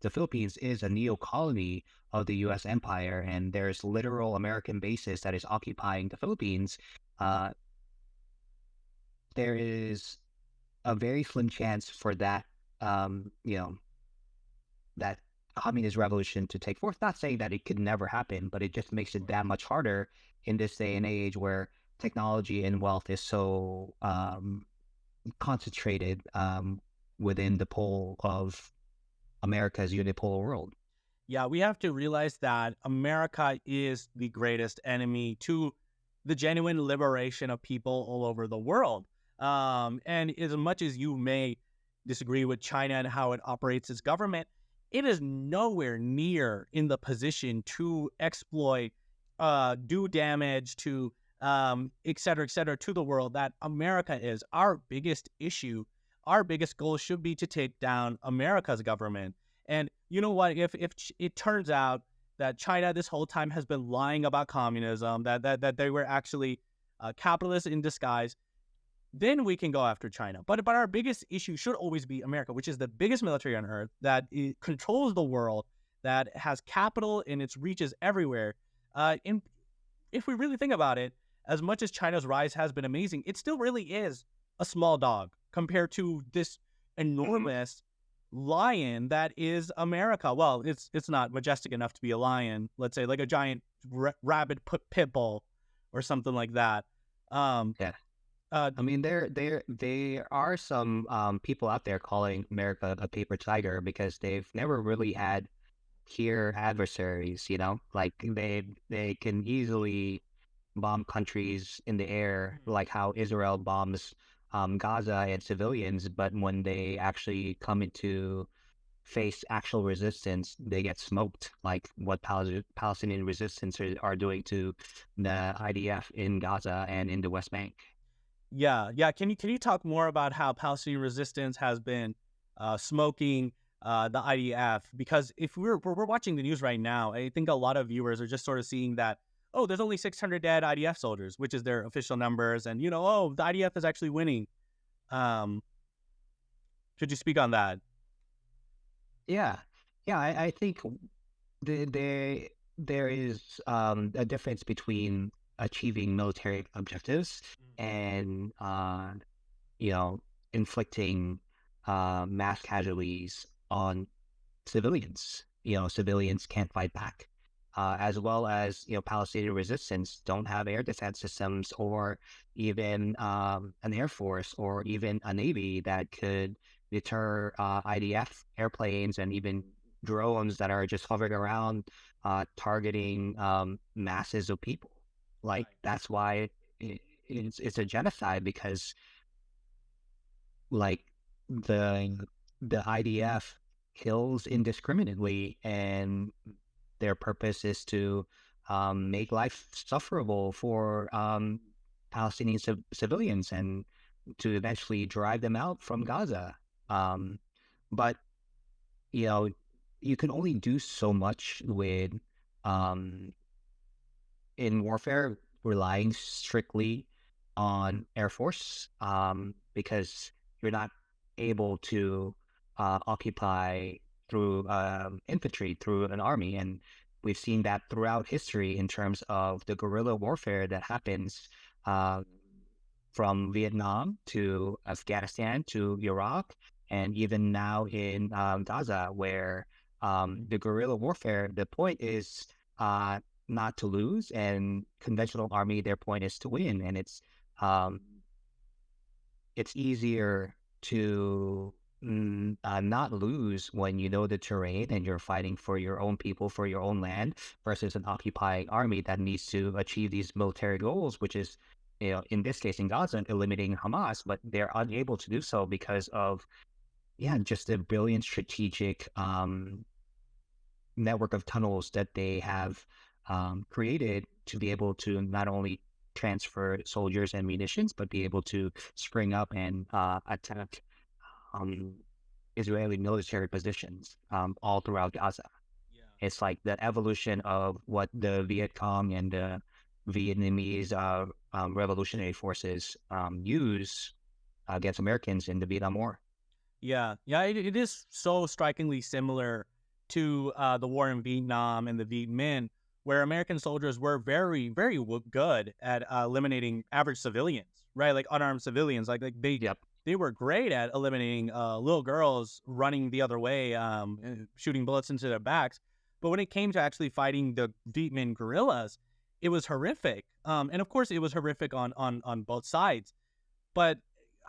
the Philippines is a neo colony of the U.S. empire, and there's literal American bases that is occupying the Philippines, uh, there is a very slim chance for that, you know, that communist revolution to take forth. Not saying that it could never happen, but it just makes it that much harder in this day and age where technology and wealth is so concentrated within the pole of America's unipolar world. Yeah, we have to realize that America is the greatest enemy to the genuine liberation of people all over the world. And as much as you may disagree with China and how it operates its government, it is nowhere near in the position to exploit, do damage to, et cetera, to the world that America is. Our biggest issue, our biggest goal should be to take down America's government. And you know what? If it turns out that China this whole time has been lying about communism, that they were actually capitalists in disguise, then we can go after China. But our biggest issue should always be America, which is the biggest military on earth, that controls the world, that has capital and its reaches everywhere. And if we really think about it, as much as China's rise has been amazing, it still really is a small dog compared to this enormous lion that is America. Well, it's not majestic enough to be a lion. Let's say like a giant rabid pit bull or something like that. Um, Yeah. uh, I mean, there are some people out there calling America a paper tiger because they've never really had peer adversaries, you know, like they can easily bomb countries in the air, like how Israel bombs Gaza and civilians, but when they actually come into face actual resistance, they get smoked, like what Palestinian resistance are doing to the IDF in Gaza and in the West Bank. yeah. Can you talk more about how Palestinian resistance has been smoking the IDF? Because if we're watching the news right now, I think a lot of viewers are just sort of seeing that, oh, there's only 600 dead IDF soldiers, which is their official numbers, and oh, the IDF is actually winning. Um, could you speak on that? Yeah, yeah, I think there is a difference between achieving military objectives and you know, inflicting mass casualties on civilians. You know, civilians can't fight back, as well as Palestinian resistance don't have air defense systems or even an air force or even a navy that could deter IDF airplanes and even drones that are just hovering around, targeting masses of people. Like Right. that's why it's a genocide because like the the IDF kills indiscriminately, and their purpose is to make life sufferable for Palestinian civilians and to eventually drive them out from Gaza. Um, but you know, you can only do so much with um, in warfare relying strictly on Air Force because you're not able to occupy through infantry, through an army. And we've seen that throughout history in terms of the guerrilla warfare that happens uh, from Vietnam to Afghanistan to Iraq, and even now in Gaza, where the guerrilla warfare, the point is not to lose, and conventional army, their point is to win. And um, it's easier to not lose when you know the terrain and you're fighting for your own people, for your own land, versus an occupying army that needs to achieve these military goals, which is, in this case in Gaza, eliminating Hamas, but they're unable to do so because of, yeah, just a brilliant strategic network of tunnels that they have created to be able to not only transfer soldiers and munitions, but be able to spring up and attack um, Israeli military positions all throughout Gaza. Yeah. It's like the evolution of what the Viet Cong and the Vietnamese revolutionary forces use against Americans in the Vietnam War. Yeah, yeah, it is so strikingly similar to the war in Vietnam and the Viet Minh, where American soldiers were very good at eliminating average civilians, right? Like unarmed civilians, Yep. they were great at eliminating little girls running the other way, shooting bullets into their backs. But when it came to actually fighting the Viet Minh guerrillas, it was horrific. And of course, it was horrific on both sides. But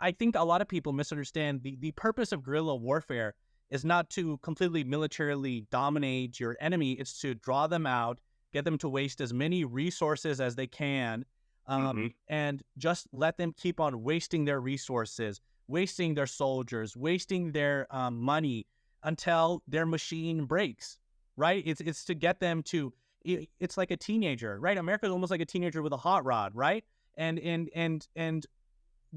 I think a lot of people misunderstand the purpose of guerrilla warfare is not to completely militarily dominate your enemy. It's to draw them out, get them to waste as many resources as they can, Hmm. and just let them keep on wasting their resources, wasting their soldiers, wasting their money until their machine breaks. Right? It's to get them to. It's like a teenager, right? America's almost like a teenager with a hot rod, right? And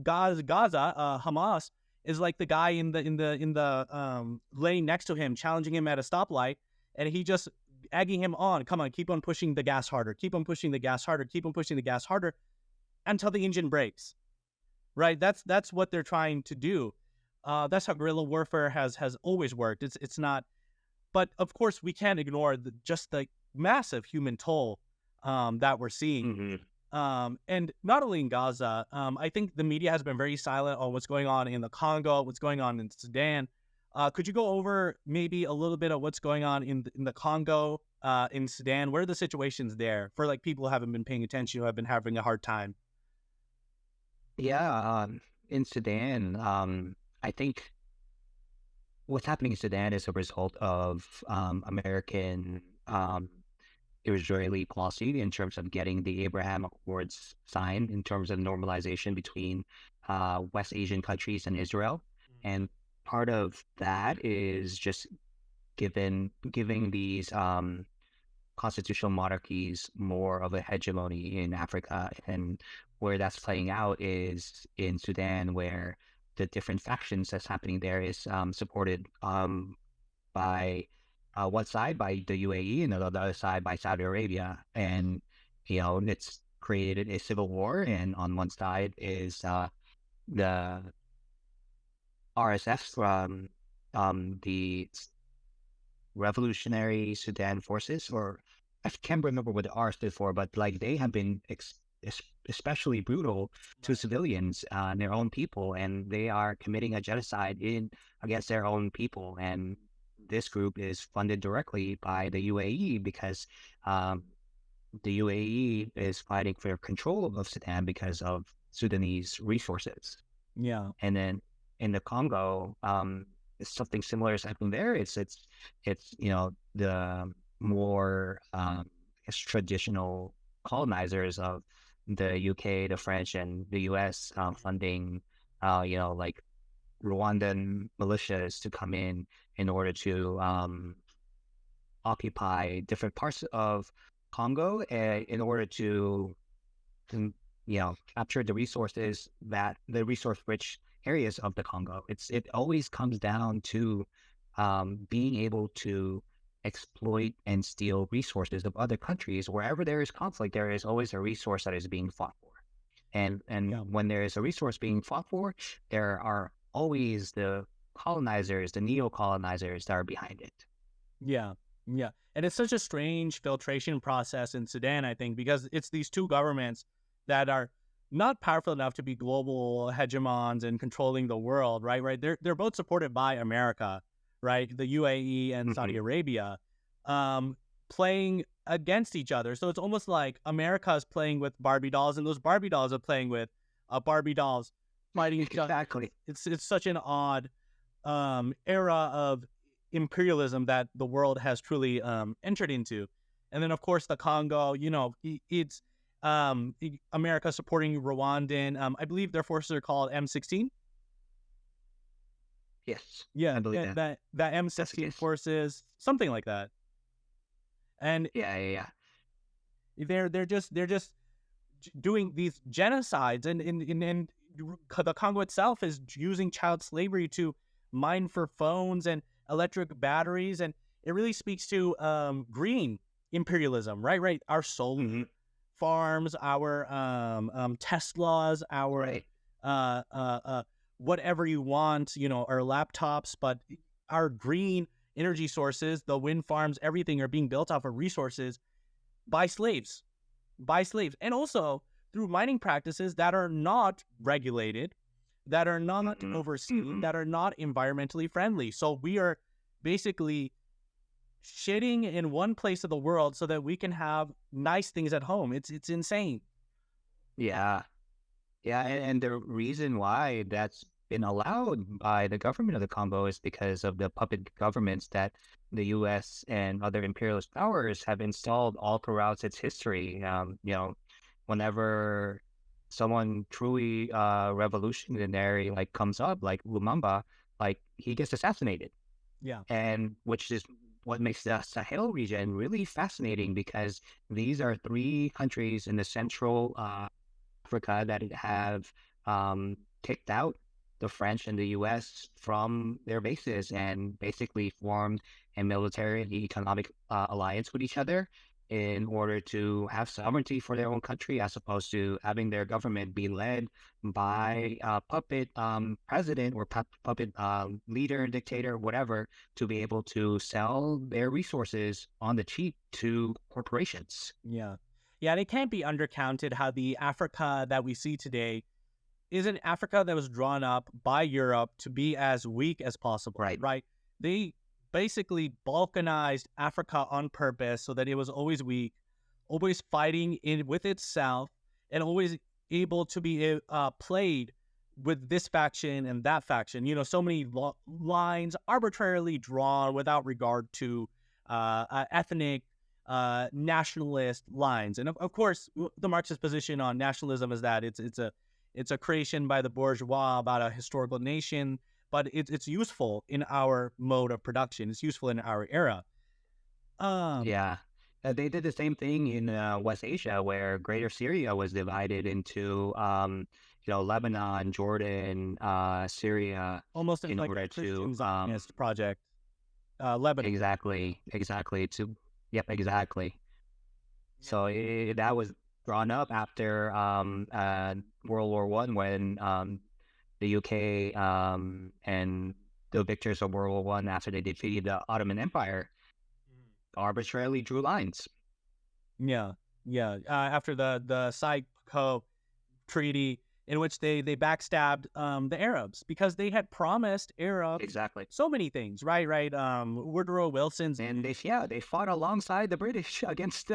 Gaza, Hamas is like the guy in the lane next to him, challenging him at a stoplight, and he just egging him on. Come on, keep on pushing the gas harder, keep on pushing the gas harder, keep on pushing the gas harder until the engine breaks. Right? That's what they're trying to do. That's how guerrilla warfare has always worked. It's not, but of course we can't ignore just the massive human toll that we're seeing. Hmm. And not only in Gaza, I think the media has been very silent on what's going on in the Congo, what's going on in Sudan. Could you go over maybe a little bit of what's going on in the Congo, in Sudan? What are the situations there for like people who haven't been paying attention, who have been having a hard time? Yeah, in Sudan, I think what's happening in Sudan is a result of American Israeli policy in terms of getting the Abraham Accords signed in terms of normalization between West Asian countries and Israel. And part of that is just giving these constitutional monarchies more of a hegemony in Africa. And where that's playing out is in Sudan, where the different factions that's happening there is supported by one side by the UAE and on the other side by Saudi Arabia. And, it's created a civil war. And on one side is the RSF from the Revolutionary Sudan Forces, or I can't remember what the R stood for, but like they have been especially brutal to Right. civilians, their own people, and they are committing a genocide in against their own people. And this group is funded directly by the UAE because um, the UAE is fighting for control of Sudan because of Sudanese resources. Yeah. And then in the Congo, something similar is happening there. It's the more I guess traditional colonizers of the UK, the French, and the US funding, like Rwandan militias to come in order to occupy different parts of Congo, in order to capture the resources that the resource rich areas of the Congo. It always comes down to being able to exploit and steal resources of other countries. Wherever there is conflict, there is always a resource that is being fought for. And Yeah. when there is a resource being fought for, there are always the colonizers, the neo-colonizers that are behind it. Yeah, yeah. And it's such a strange filtration process in Sudan, I think, because it's these two governments that are not powerful enough to be global hegemons and controlling the world, right? Right. They're both supported by America, right? The UAE and Hmm. Saudi Arabia, um, playing against each other. So it's almost like America is playing with Barbie dolls, and those Barbie dolls are playing with Barbie dolls fighting each other. Exactly. It's such an odd era of imperialism that the world has truly entered into. And then, of course, the Congo, it's America supporting Rwandan. I believe their forces are called M16. Yes, Yeah, I believe that. that That's the M16 case. forces, something like that. And Yeah, yeah, yeah. they're just doing these genocides, and the Congo itself is using child slavery to mine for phones and electric batteries, and it really speaks to green imperialism, right? Right, our solar Hmm. farms, our Teslas, our Right. uh, uh, uh, whatever you want, our laptops, but our green energy sources, the wind farms, everything are being built off of resources by slaves, and also through mining practices that are not regulated, that are not Hmm. overseen, that are not environmentally friendly. So we are basically shitting in one place of the world so that we can have nice things at home. It's insane. Yeah. Yeah, and the reason why that's been allowed by the government of the Congo is because of the puppet governments that the U.S. and other imperialist powers have installed all throughout its history. Whenever someone truly revolutionary like comes up, like Lumumba, like he gets assassinated, Yeah. and which is what makes the Sahel region really fascinating because these are three countries in the central Africa that have kicked out the French and the U.S. from their bases and basically formed a military and economic alliance with each other in order to have sovereignty for their own country, as opposed to having their government be led by a puppet president or puppet leader, dictator, whatever, to be able to sell their resources on the cheap to corporations. Yeah. Yeah, and it can't be undercounted how the Africa that we see today is an Africa that was drawn up by Europe to be as weak as possible, Right. right? They basically balkanized Africa on purpose so that it was always weak, always fighting in with itself, and always able to be played with this faction and that faction. So many lines arbitrarily drawn without regard to ethnic, nationalist lines. And of course, the Marxist position on nationalism is that it's a creation by the bourgeois about a historical nation, but it's useful in our mode of production. It's useful in our era. Um, Yeah. They did the same thing in West Asia, where Greater Syria was divided into, Lebanon, Jordan, Syria, Almost in like a order to, Christian Zionist project, Lebanon. exactly, yep, exactly. So that was drawn up after World War One, when the UK and the victors of World War One, after they defeated the Ottoman Empire, arbitrarily drew lines. Yeah, yeah. After the Psycho Treaty, in which they backstabbed the Arabs because they had promised Arabs Exactly. so many things, right? Right. Woodrow Wilson's And they fought alongside the British against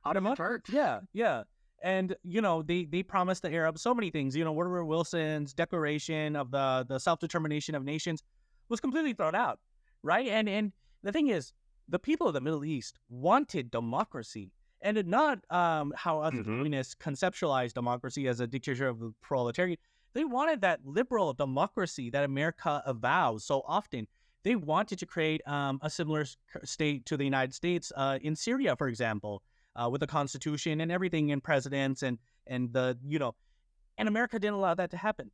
Ottoman Turks. yeah, yeah. And they promised the Arabs so many things. Woodrow Wilson's declaration of the self-determination of nations was completely thrown out, right? And the thing is, the people of the Middle East wanted democracy, and it not how us Hmm. communists conceptualize democracy as a dictatorship of the proletariat. They wanted that liberal democracy that America avows so often. They wanted to create a similar state to the United States in Syria, for example, with a constitution and everything, and presidents, and and America didn't allow that to happen.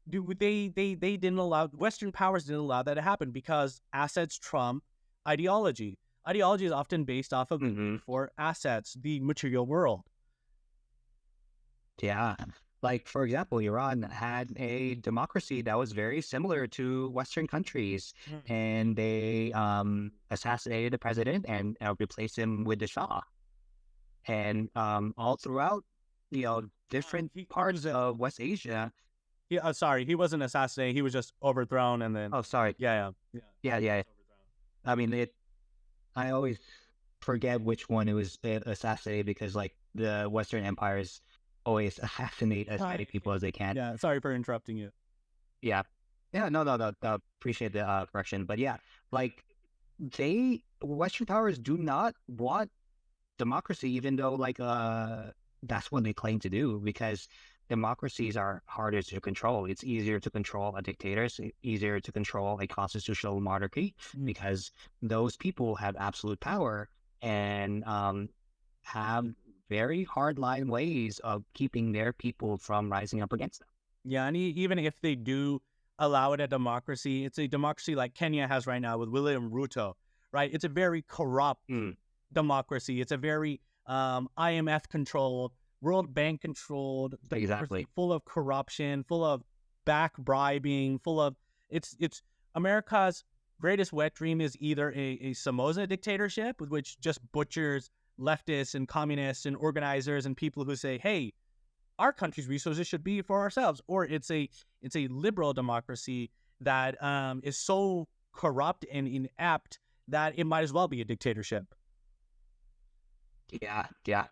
They didn't allow, Western powers didn't allow that to happen because assets trump ideology. Ideology is often based off of the Hmm. need for assets, the material world. Yeah. Like, for example, Iran had a democracy that was very similar to Western countries, Mm. and they assassinated the president and replaced him with the Shah. And all throughout, different He was parts of West Asia. sorry, he wasn't assassinated. He was just overthrown, and then Oh, sorry. yeah, yeah, Yeah, yeah. overthrown. I mean, I always forget which one it was assassinated because, like, the Western empires always assassinate as Hi. many people as they can. Yeah, sorry for interrupting you. Yeah. Yeah, no, no, no, appreciate the correction. But yeah, like, Western powers do not want democracy, even though, like, that's what they claim to do, because democracies are harder to control. It's easier to control a dictator, it's easier to control a constitutional monarchy, Mm. because those people have absolute power and have very hardline ways of keeping their people from rising up against them. Yeah, and even if they do allow it a democracy, it's a democracy like Kenya has right now with William Ruto, right? It's a very corrupt Mm, democracy. It's a very IMF controlled, World Bank controlled democracy, exactly. full of corruption, full of back bribing, full of it's America's greatest wet dream is either a Somoza dictatorship, with which just butchers leftists and communists and organizers and people who say, hey, our country's resources should be for ourselves, or it's a liberal democracy that is so corrupt and inept that it might as well be a dictatorship. Yeah, yeah.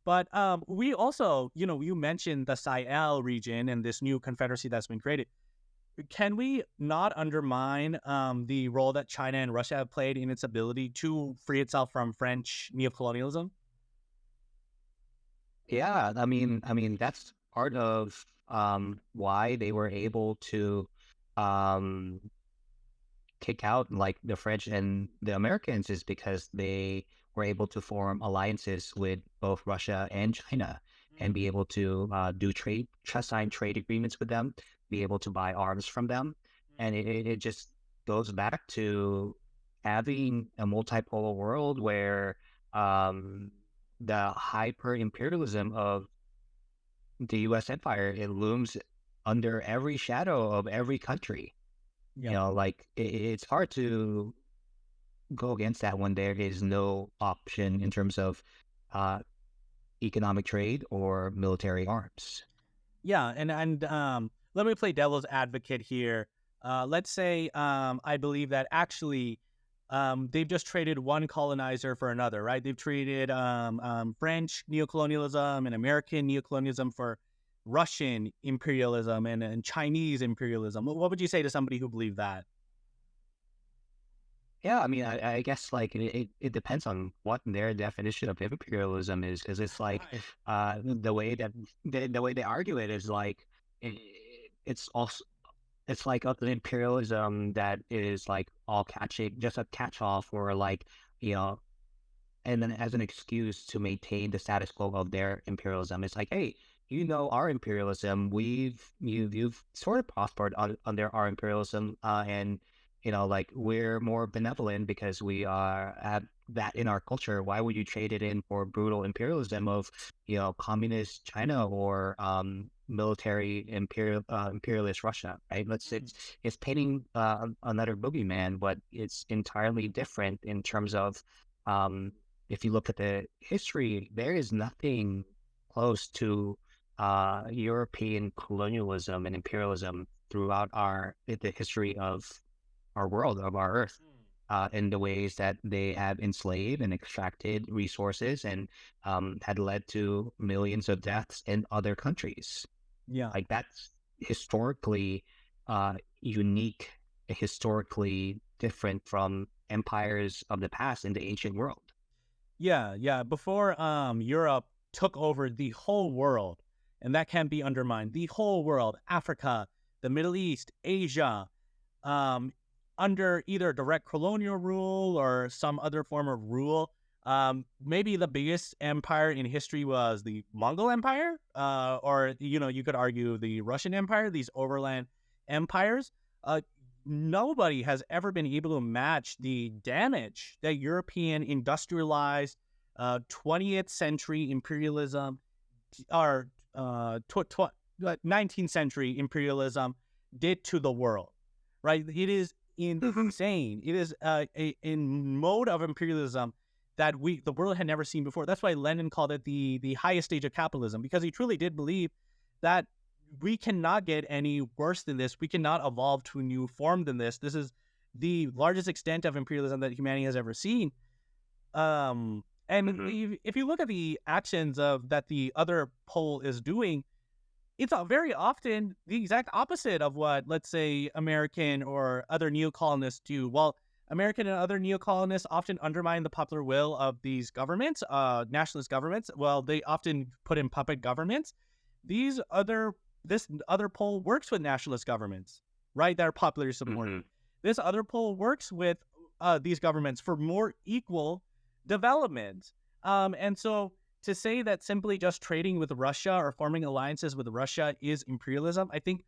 But we also, you mentioned the Sahel region and this new confederacy that's been created. Can we not undermine the role that China and Russia have played in its ability to free itself from French neocolonialism? Yeah, that's part of why they were able to um kick out like the French and the Americans is because they were able to form alliances with both Russia and China and be able to do sign trade agreements with them, be able to buy arms from them. And it just goes back to having a multipolar world where um, the hyper imperialism of the US empire, it looms under every shadow of every country. Yeah. Like it's hard to go against that when there is no option in terms of uh, economic trade or military arms. Yeah, and let me play devil's advocate here. Let's say I believe that actually they've just traded one colonizer for another, right? They've traded French neocolonialism and American neocolonialism for Russian imperialism and Chinese imperialism. What would you say to somebody who believed that? Yeah, I guess like it depends on what their definition of imperialism is, because it's like Right. the way that the way they argue it is like it, it's also it's like an imperialism that is like all catching, just a catch all for like you know and then as an excuse to maintain the status quo of their imperialism. It's like, hey, our imperialism, you've sort of prospered under our imperialism, and like we're more benevolent because we are have that in our culture. Why would you trade it in for brutal imperialism of communist China or military imperialist Russia, right? It's painting another boogeyman, but it's entirely different in terms of um, if you look at the history, there is nothing close to European colonialism and imperialism throughout the history of our world, of our Earth, in the ways that they have enslaved and extracted resources and had led to millions of deaths in other countries. Yeah. Like that's historically unique, historically different from empires of the past in the ancient world. Yeah, yeah. Before Europe took over the whole world, and that can't be undermined. The whole world, Africa, the Middle East, Asia, um, under either direct colonial rule or some other form of rule. Maybe the biggest empire in history was the Mongol Empire, or you could argue the Russian Empire. These overland empires. Uh, Nobody has ever been able to match the damage that European industrialized 20th century imperialism or 19th century imperialism did to the world, right? It is insane. It is a mode of imperialism that the world had never seen before. That's why Lenin called it the highest stage of capitalism, because he truly did believe that we cannot get any worse than this. We cannot evolve to a new form than this. This is the largest extent of imperialism that humanity has ever seen. And Mhm. if you look at the actions of that the other pole is doing, it's very often the exact opposite of what, let's say, American or other neocolonists do. Well, American and other neocolonists often undermine the popular will of these governments, nationalist governments. Well, they often put in puppet governments. These other this other pole works with nationalist governments, right? That are popularly supported. Mhm. This other pole works with these governments for more equal development. And so to say that simply just trading with Russia or forming alliances with Russia is imperialism, I think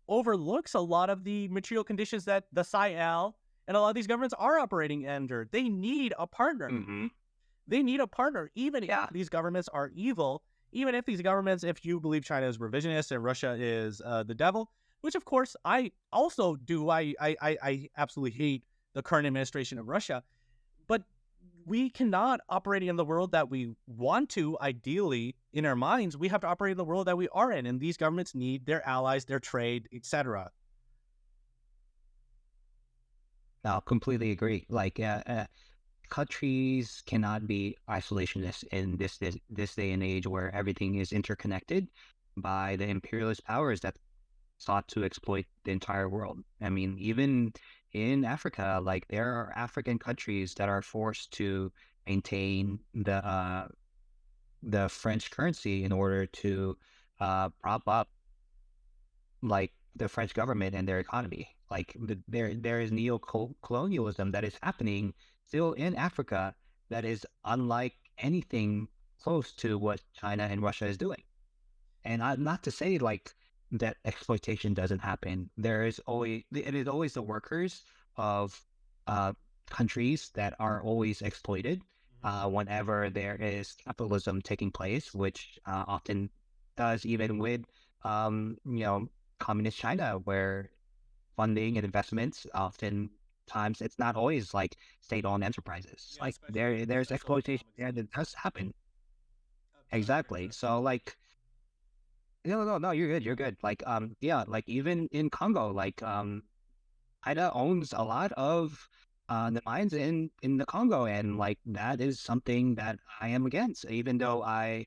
overlooks a lot of the material conditions that the SIL and a lot of these governments are operating under. They need a partner. Hmm. They need a partner, even if Yeah. these governments are evil, even if these governments, if you believe China is revisionist and Russia is the devil, which of course I also do. I absolutely hate the current administration of Russia, but we cannot operate in the world that we want to, ideally, in our minds. We have to operate in the world that we are in, and these governments need their allies, their trade, etc. No, completely agree. Like, countries cannot be isolationist in this day and age where everything is interconnected by the imperialist powers that sought to exploit the entire world. I mean, even in Africa, like there are African countries that are forced to maintain the French currency in order to prop up like the French government and their economy. Like there is neo-colonialism that is happening still in Africa that is unlike anything close to what China and Russia is doing. And not to say like that exploitation doesn't happen. It is always the workers of uh, countries that are always exploited whenever there is capitalism taking place, which often does even with communist China, where funding and investments often times it's not always like state-owned enterprises. Yeah, Like especially in there's special exploitation, economic and zones. it does happen. Sorry to Exactly. interrupt. So like no, you're good. You're good. Like, yeah, like even in Congo, like, China owns a lot of the mines in the Congo, and like that is something that I am against. Even though I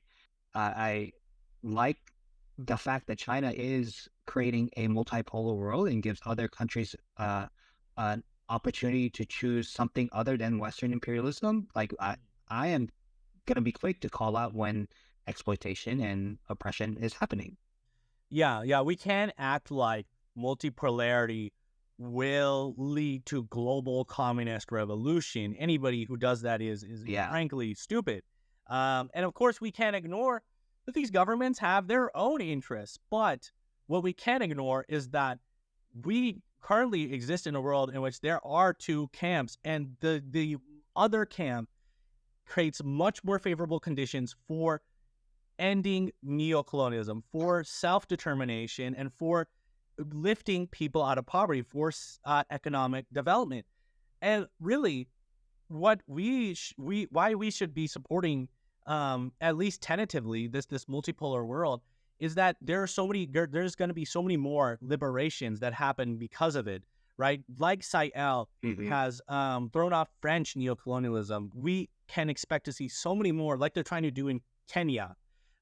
like the fact that China is creating a multipolar world and gives other countries an opportunity to choose something other than Western imperialism. Like, I am gonna be quick to call out when exploitation and oppression is happening. Yeah, yeah, we can act like multipolarity will lead to global communist revolution. Anybody who does that is Yeah. frankly stupid. And of course, we can't ignore that these governments have their own interests. But what we can't ignore is that we currently exist in a world in which there are two camps, and the other camp creates much more favorable conditions for ending neocolonialism, for self-determination, and for lifting people out of poverty, for economic development. And really, what we why we should be supporting, at least tentatively, this multipolar world, is that there's going to be so many more liberations that happen because of it, right? Like Sahel Hmm. has thrown off French neocolonialism. We can expect to see so many more, like they're trying to do in Kenya,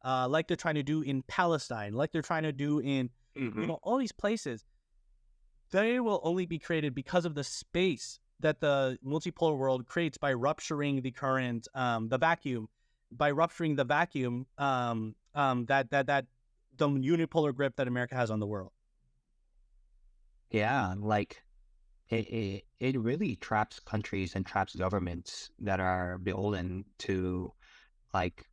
like they're trying to do in Palestine, like they're trying to do in, Hmm. all these places. They will only be created because of the space that the multipolar world creates by rupturing the current, the vacuum, by rupturing the vacuum, that the unipolar grip that America has on the world. Yeah, like it really traps countries and traps governments that are beholden to like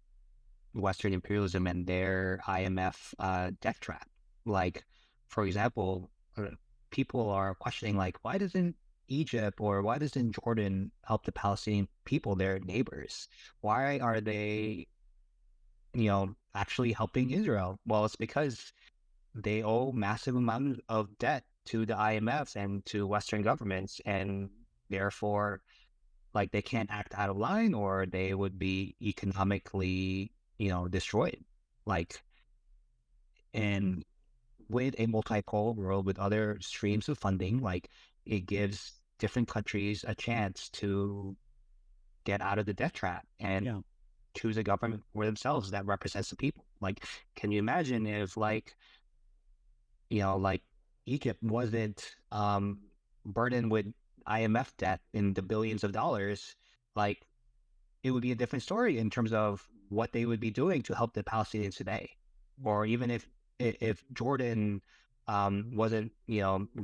Western imperialism and their IMF death trap. Like, for example, people are questioning like, why doesn't Egypt or why doesn't Jordan help the Palestinian people, their neighbors? Why are they, actually helping Israel? Well, it's because they owe massive amounts of debt to the IMF and to Western governments, and therefore, like they can't act out of line, or they would be economically, destroyed. Like, and with a multipolar world with other streams of funding, like it gives different countries a chance to get out of the debt trap and Yeah. choose a government for themselves that represents the people. Like, can you imagine if like Egypt wasn't burdened with IMF debt in the billions of dollars, like it would be a different story in terms of what they would be doing to help the Palestinians today. Or even if Jordan wasn't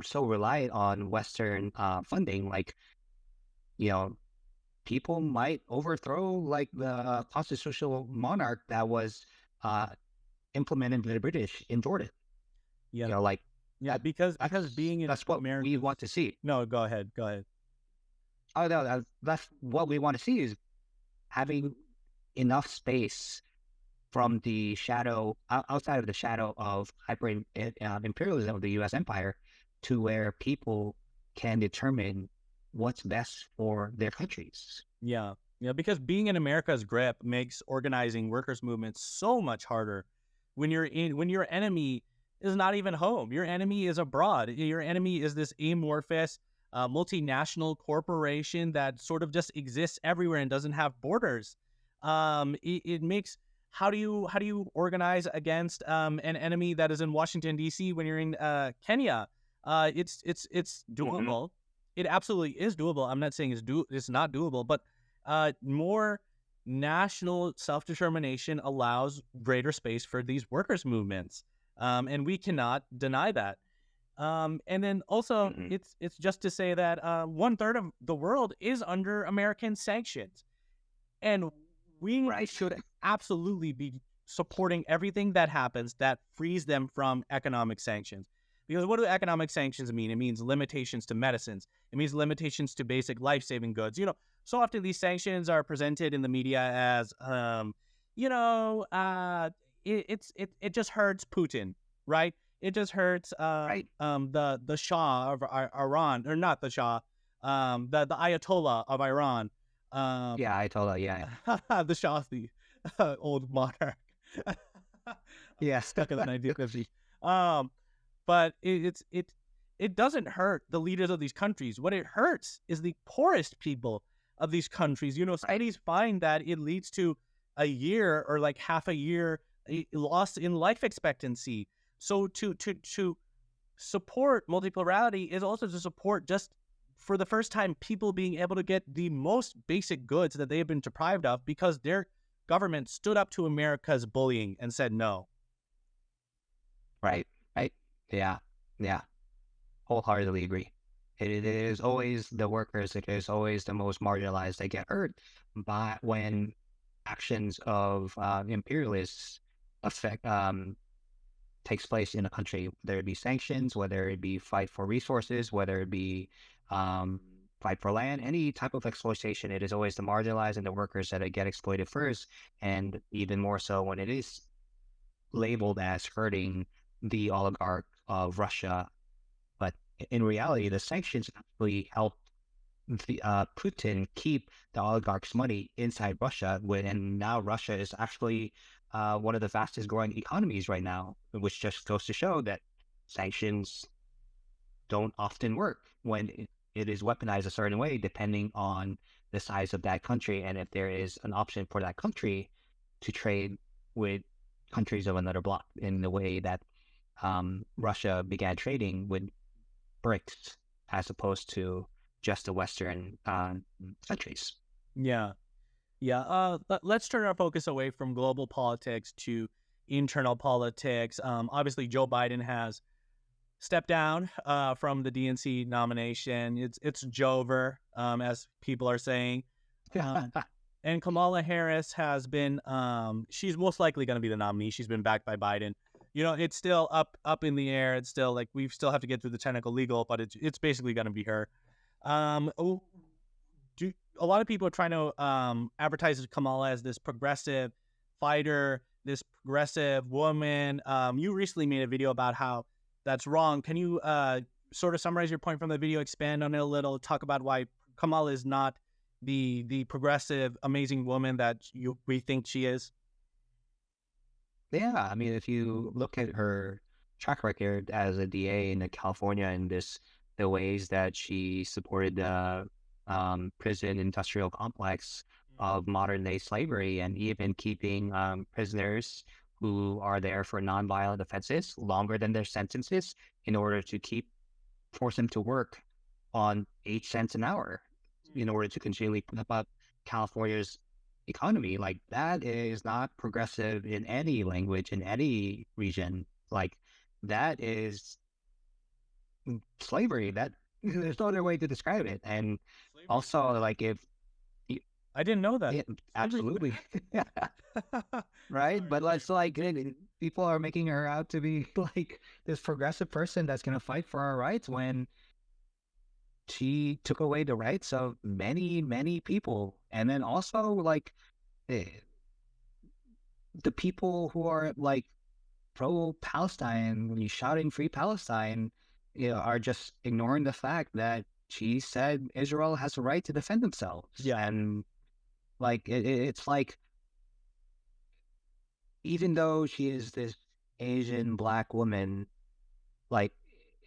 so reliant on Western funding, like you know people might overthrow like the constitutional monarch that was uh, implemented by the British in Jordan. Yeah, Like yeah, that. because being in That's what we America's want to see. no, go ahead, go ahead. Oh no, that's what we want to see is having enough space from the shadow outside of the shadow of imperialism of the U.S. empire to where people can determine what's best for their countries. Yeah. Yeah, because being in America's grip makes organizing workers' movements so much harder. When your enemy is not even home, your enemy is abroad. Your enemy is this amorphous multinational corporation that sort of just exists everywhere and doesn't have borders. It makes how do you organize against an enemy that is in Washington D.C. when you're in Kenya? It's Hmm. doable. It absolutely is doable. I'm not saying it's not doable, but more national self determination allows greater space for these workers' movements, and we cannot deny that. And then also, Hmm. it's just to say that 1/3 of the world is under American sanctions, and we Right. should absolutely be supporting everything that happens that frees them from economic sanctions. Because what do economic sanctions mean? It means limitations to medicines. It means limitations to basic life-saving goods. So often these sanctions are presented in the media as, you know, it just hurts Putin, right? It just hurts Right. the Shah of Iran, or not the Shah, the Ayatollah of Iran. Um, Yeah, I told her. Yeah. the Shah's the old monarch. Yeah. Stuck in the 1950s. Um, but it doesn't hurt the leaders of these countries. What it hurts is the poorest people of these countries. Right. Studies find that it leads to a year or like half a year loss in life expectancy. So to support multiplurality is also to support just for the first time people being able to get the most basic goods that they have been deprived of because their government stood up to America's bullying and said no. Right. Right. Yeah. Yeah. Wholeheartedly agree. It is always the workers. It is always the most marginalized that get hurt. But when actions of imperialists affect takes place in a country, whether it be sanctions, whether it be fight for resources, whether it be um, fight for land, any type of exploitation, it is always the marginalized and the workers that get exploited first, and even more so when it is labeled as hurting the oligarch of Russia. But in reality, the sanctions actually help Putin keep the oligarchs' money inside Russia, and now Russia is actually one of the fastest growing economies right now, which just goes to show that sanctions don't often work when it is weaponized a certain way, depending on the size of that country and if there is an option for that country to trade with countries of another bloc in the way that Russia began trading with BRICS as opposed to just the Western countries. Yeah. Yeah. Let's turn our focus away from global politics to internal politics. Obviously, Joe Biden has stepped down from the DNC nomination. It's Jover, as people are saying. Um, and Kamala Harris has been she's most likely going to be the nominee. She's been backed by Biden. It's still up in the air. It's still like we still have to get through the technical legal, but it's basically going to be her. Oh, a lot of people are trying to advertise Kamala as this progressive fighter, this progressive woman. You recently made a video about how that's wrong. Can you sort of summarize your point from the video, expand on it a little, talk about why Kamala is not the progressive, amazing woman that we think she is? Yeah, I mean, if you look at her track record as a DA in California and the ways that she supported the prison industrial complex of modern day slavery and even keeping prisoners who are there for nonviolent offenses longer than their sentences in order to force them to work on 8 cents an hour in order to continually put up California's economy. Like that is not progressive in any language in any region. Like that is slavery. That there's no other way to describe it. And Slavery is also, like if I didn't know that. Yeah, Really? absolutely. Right? Sorry, But sorry. it's like people are making her out to be like this progressive person that's going to fight for our rights when she took away the rights of many, many people. And then also, like, eh, the people who are like pro Palestine, when you shouting free Palestine, are just ignoring the fact that she said Israel has a right to defend themselves. Yeah. And like, it's like, even though she is this Asian black woman, like,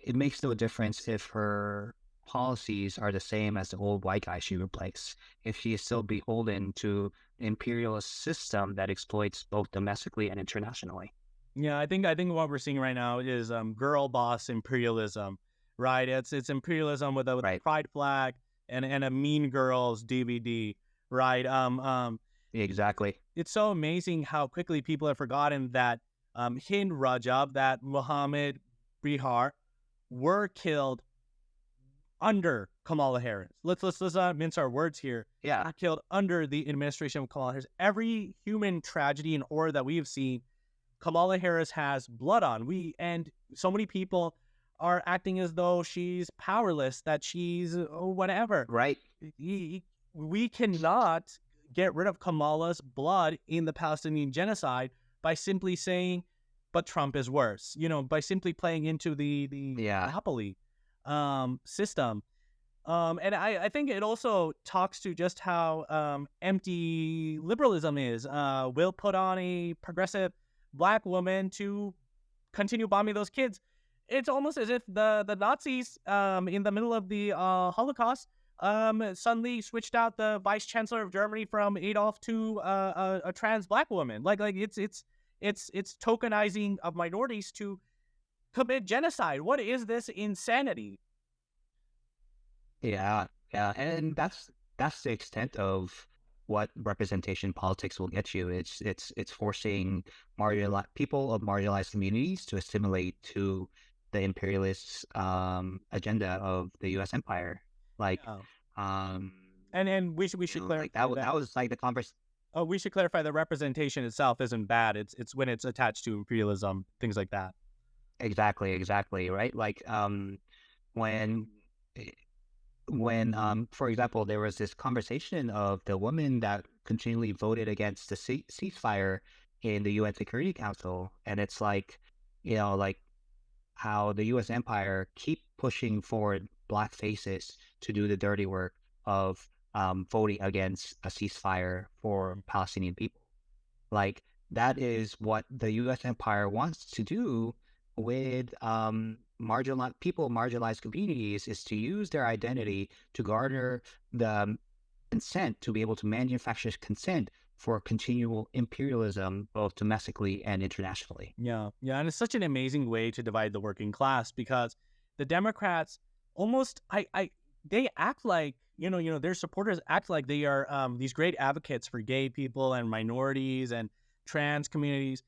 it makes no difference if her policies are the same as the old white guy she replaced. If she is still beholden to an imperialist system that exploits both domestically and internationally. Yeah, I think what we're seeing right now is girl boss imperialism, right? It's imperialism with a Right. pride flag and a Mean Girls DVD, right? Exactly. It's so amazing how quickly people have forgotten that Hind Rajab, that Muhammad Bihar, were killed under Kamala Harris. Let's not mince our words here. Yeah. Were killed under the administration of Kamala Harris. Every human tragedy and horror that we have seen, Kamala Harris has blood on. And so many people are acting as though she's powerless, that she's whatever. Right. We cannot get rid of Kamala's blood in the Palestinian genocide by simply saying, but Trump is worse, by simply playing into the Yeah. monopoly system. And I think it also talks to just how empty liberalism is. We'll put on a progressive black woman to continue bombing those kids. It's almost as if the Nazis in the middle of the Holocaust suddenly switched out the vice chancellor of Germany from Adolf to a trans black woman. Like it's tokenizing of minorities to commit genocide. What is this insanity? Yeah, yeah, and that's the extent of what representation politics will get you. It's forcing people of marginalized communities to assimilate to the imperialist agenda of the U.S. empire. Like, Yeah. um, And we should like clarify that. that was like the converse. Oh, we should clarify the representation itself isn't bad. It's when it's attached to imperialism, things like that. Exactly, exactly, right? Like, when for example, there was this conversation of the woman that continually voted against the ceasefire in the UN Security Council, and it's like, like how the U.S. empire keep pushing forward black faces to do the dirty work of voting against a ceasefire for Palestinian people. Like, that is what the U.S. empire wants to do with marginalized communities, is to use their identity to garner the consent to be able to manufacture consent for continual imperialism, both domestically and internationally. Yeah, yeah, and it's such an amazing way to divide the working class because the Democrats almost, they act like their supporters act like they are these great advocates for gay people and minorities and trans communities.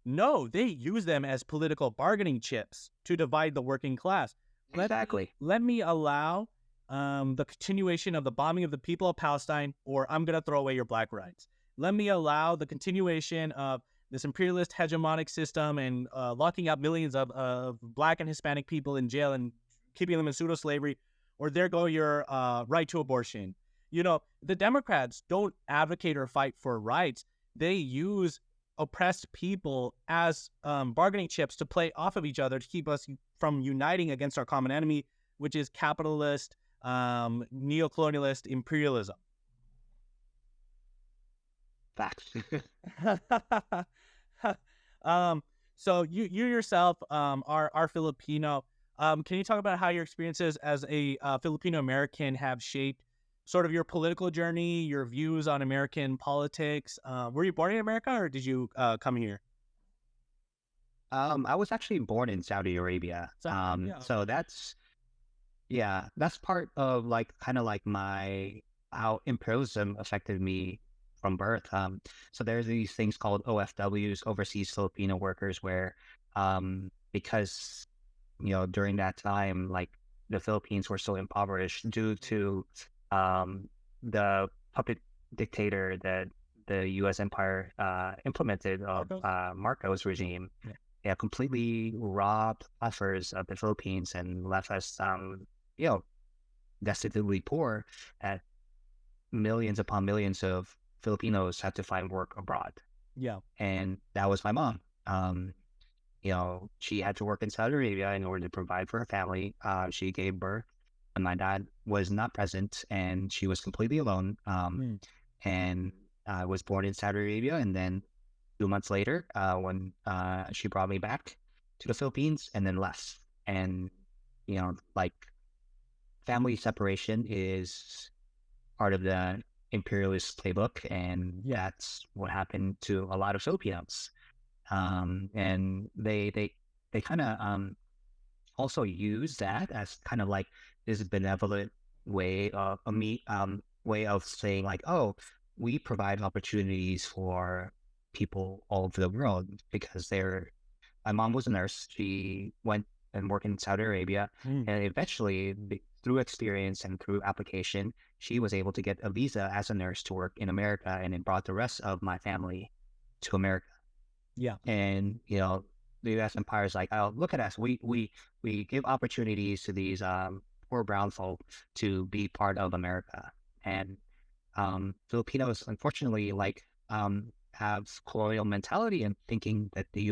No, they use them as political bargaining chips to divide the working class. Exactly. Let me allow the continuation of the bombing of the people of Palestine, or I'm going to throw away your black rights. Let me allow the continuation of this imperialist hegemonic system and locking up millions of black and Hispanic people in jail and keeping them in pseudo slavery, or there go your right to abortion. The Democrats don't advocate or fight for rights. They use oppressed people as bargaining chips to play off of each other to keep us from uniting against our common enemy, which is capitalist, neocolonialist imperialism. Facts. um, so you yourself are Filipino. Can you talk about how your experiences as a Filipino American have shaped sort of your political journey, your views on American politics? Were you born in America or did you come here? I was actually born in Saudi Arabia. Saudi Arabia. So Okay. that's part of like kind of like my how imperialism affected me from birth. So there's these things called OFWs, overseas Filipino workers, where because during that time, like, the Philippines were so impoverished due to the puppet dictator that the U.S. empire implemented of Marcos? Marcos regime, Yeah. yeah, completely robbed offers of the Philippines and left us, you know, destitutely poor. At millions upon millions of Filipinos had to find work abroad, Yeah. and that was my mom. She had to work in Saudi Arabia in order to provide for her family. She gave birth, and my dad was not present, and she was completely alone. Mm. And I was born in Saudi Arabia, and then 2 months later, when she brought me back to the Philippines, and then left. And like family separation is part of the imperialist playbook, and Yeah. that's what happened to a lot of Filipinos. And they kind of also use that as kind of like this benevolent way of saying like, oh, we provide opportunities for people all over the world because they're. My mom was a nurse. She went and worked in Saudi Arabia, Mm. and eventually, through experience and through application, she was able to get a visa as a nurse to work in America, and it brought the rest of my family to America. Yeah. And the U.S. empire is like, oh, look at us. We give opportunities to these poor brown folk to be part of America. And Filipinos, unfortunately, have colonial mentality and thinking that the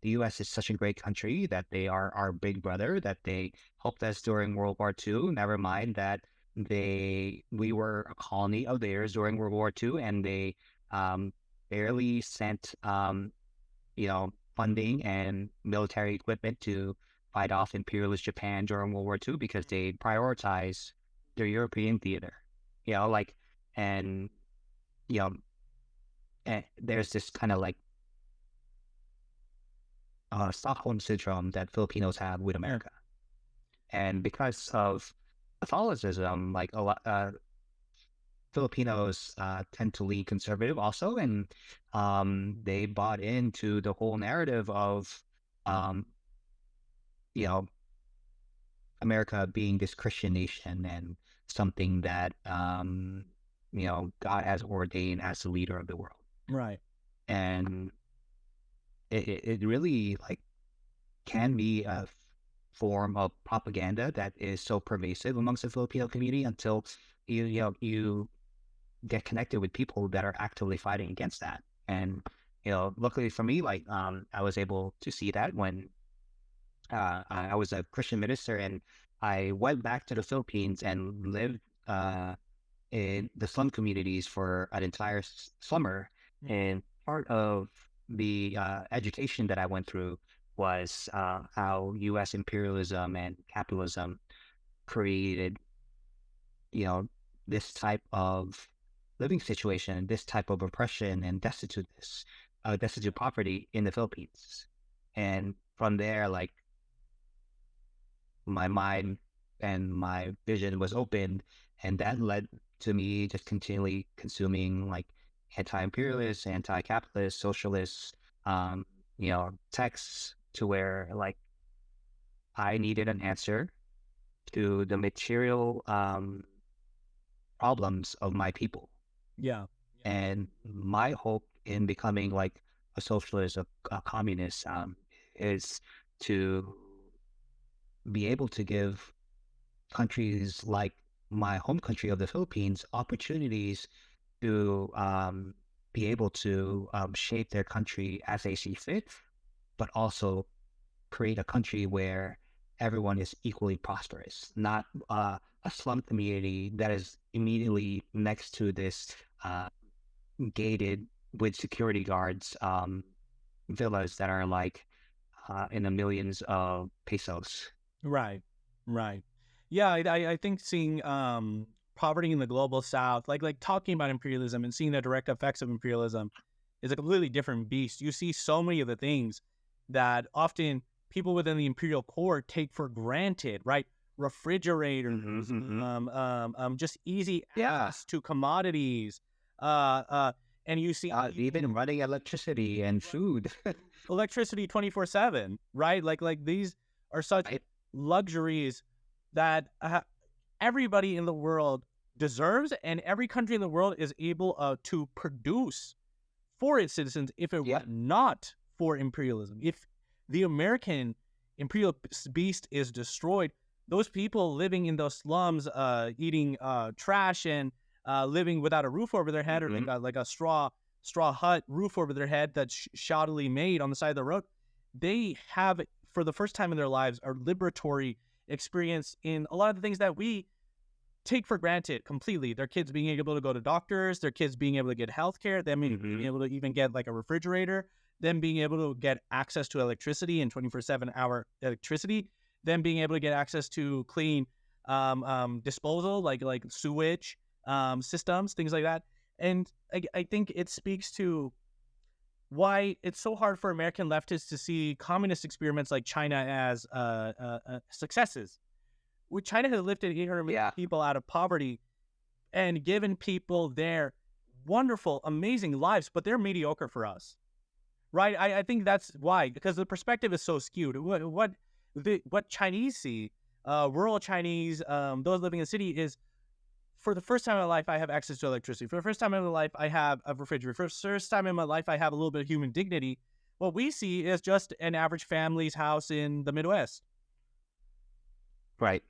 U.S. is such a great country, that they are our big brother, that they helped us during World War II. Never mind that we were a colony of theirs during World War II, and they um, barely sent funding and military equipment to fight off imperialist Japan during World War II because they prioritize their European theater. You know, like, and you know, there's this kind of like Stockholm syndrome that Filipinos have with Yeah. America, and because of Catholicism, like a lot, Filipinos tend to lean conservative also, and they bought into the whole narrative of um, you know America being this Christian nation and something that God has ordained as the leader of the world. Right. And it really like can be a form of propaganda that is so pervasive amongst the Filipino community until you get connected with people that are actively fighting against that. And luckily for me, like I was able to see that when I was a Christian minister, and I went back to the Philippines and lived in the slum communities for an entire summer. Mm. And part of the education that I went through was how U.S. imperialism and capitalism created, you know, this type of living situation, this type of oppression and destitute poverty in the Philippines. And from there, like my mind and my vision was opened, and that led to me just continually consuming like anti-imperialist, anti-capitalist, socialist, texts to where like I needed an answer to the material problems of my people. Yeah. And my hope in becoming like a socialist, a communist, is to be able to give countries like my home country of the Philippines opportunities to be able to shape their country as they see fit, but also create a country where everyone is equally prosperous, not a slum community that is immediately next to this gated with security guards villas that are like in the millions of pesos. Right. Right. Yeah. I think seeing poverty in the global south, like talking about imperialism and seeing the direct effects of imperialism is a completely different beast. You see so many of the things that often people within the imperial core take for granted, right? Refrigerators, just easy Yeah. access to commodities, uh, uh, and you see Even running electricity and food. electricity 24/7, right? Like these are such Right? luxuries that everybody in the world deserves, and every country in the world is able to produce for its citizens if it were Yeah. not for imperialism. If the American imperial beast is destroyed, those people living in those slums, eating trash and living without a roof over their head, or Hmm. like a straw hut roof over their head that's shoddily made on the side of the road, they have, for the first time in their lives, a liberatory experience in a lot of the things that we take for granted completely. Their kids being able to go to doctors, their kids being able to get healthcare, them being Hmm. able to even get like a refrigerator, them being able to get access to electricity and 24/7 hour electricity, them being able to get access to clean disposal, like sewage systems, things like that. And I think it speaks to why it's so hard for American leftists to see communist experiments like China as successes. With China has lifted 800 million Yeah. people out of poverty and given people their wonderful, amazing lives, but they're mediocre for us, right? I think that's why, because the perspective is so skewed. What Chinese see, rural Chinese, those living in the city, is for the first time in my life, I have access to electricity. For the first time in my life, I have a refrigerator. For the first time in my life, I have a little bit of human dignity. What we see is just an average family's house in the Midwest. Right.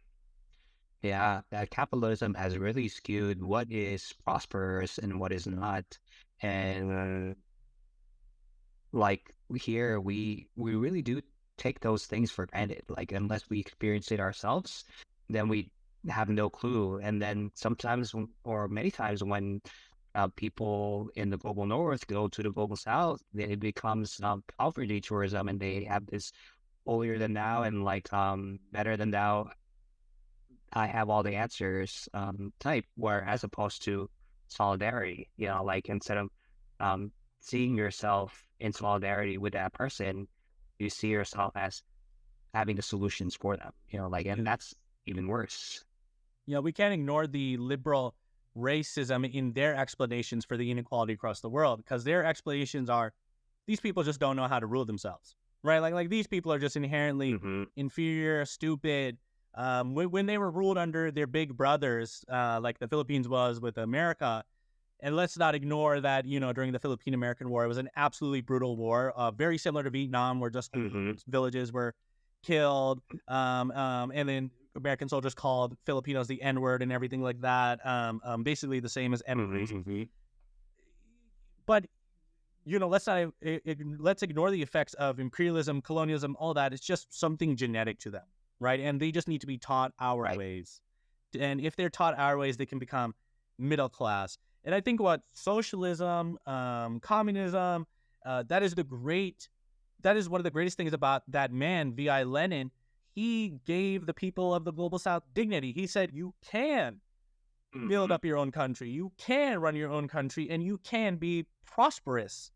Yeah. Capitalism has really skewed what is prosperous and what is not. And like here, we really do take those things for granted. Like unless we experience it ourselves, then we have no clue. And then sometimes, or many times, when people in the global north go to the global south, then it becomes poverty tourism, and they have this holier than thou and like better than thou, I have all the answers type, where as opposed to solidarity, like instead of um, seeing yourself in solidarity with that person, you see yourself as having the solutions for them, like, and that's even worse. We can't ignore the liberal racism in their explanations for the inequality across the world, because their explanations are these people just don't know how to rule themselves, right? Like these people are just inherently Hmm. inferior, stupid. When they were ruled under their big brothers, like the Philippines was with America, and let's not ignore that, during the Philippine American War, it was an absolutely brutal war, very similar to Vietnam, where just Hmm. villages were killed. And then American soldiers called Filipinos the N word and everything like that. Basically the same as N. Hmm. Hmm. But let's ignore the effects of imperialism, colonialism, all that. It's just something genetic to them, right? And they just need to be taught our Right. ways. And if they're taught our ways, they can become middle class. And I think what socialism, communism, that is one of the greatest things about that man, V.I. Lenin. He gave the people of the global south dignity. He said, you can build Hmm. up your own country, you can run your own country, and you can be prosperous.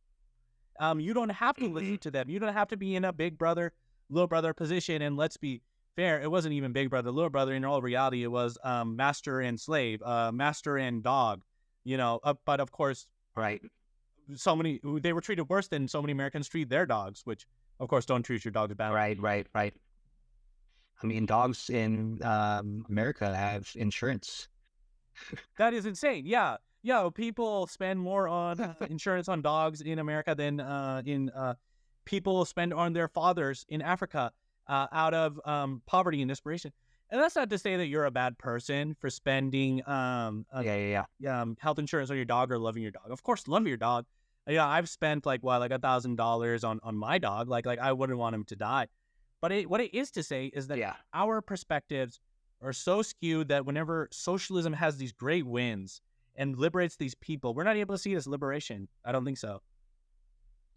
You don't have to Hmm. listen to them. You don't have to be in a big brother, little brother position. And let's be fair, it wasn't even big brother, little brother. In all reality, it was master and slave, master and dog. But of course, Right. they were treated worse than so many Americans treat their dogs, which of course don't treat your dogs badly. Right. Right. Right. I mean, dogs in America have insurance. That is insane. Yeah. Yeah. People spend more on insurance on dogs in America than in people spend on their fathers in Africa out of poverty and desperation. And that's not to say that you're a bad person for spending Yeah. Yeah. health insurance on your dog or loving your dog. Of course, love your dog. Yeah, I've spent like $1,000 on my dog. Like I wouldn't want him to die. But what it is to say is that Yeah. our perspectives are so skewed that whenever socialism has these great wins and liberates these people, we're not able to see it as liberation. I don't think so.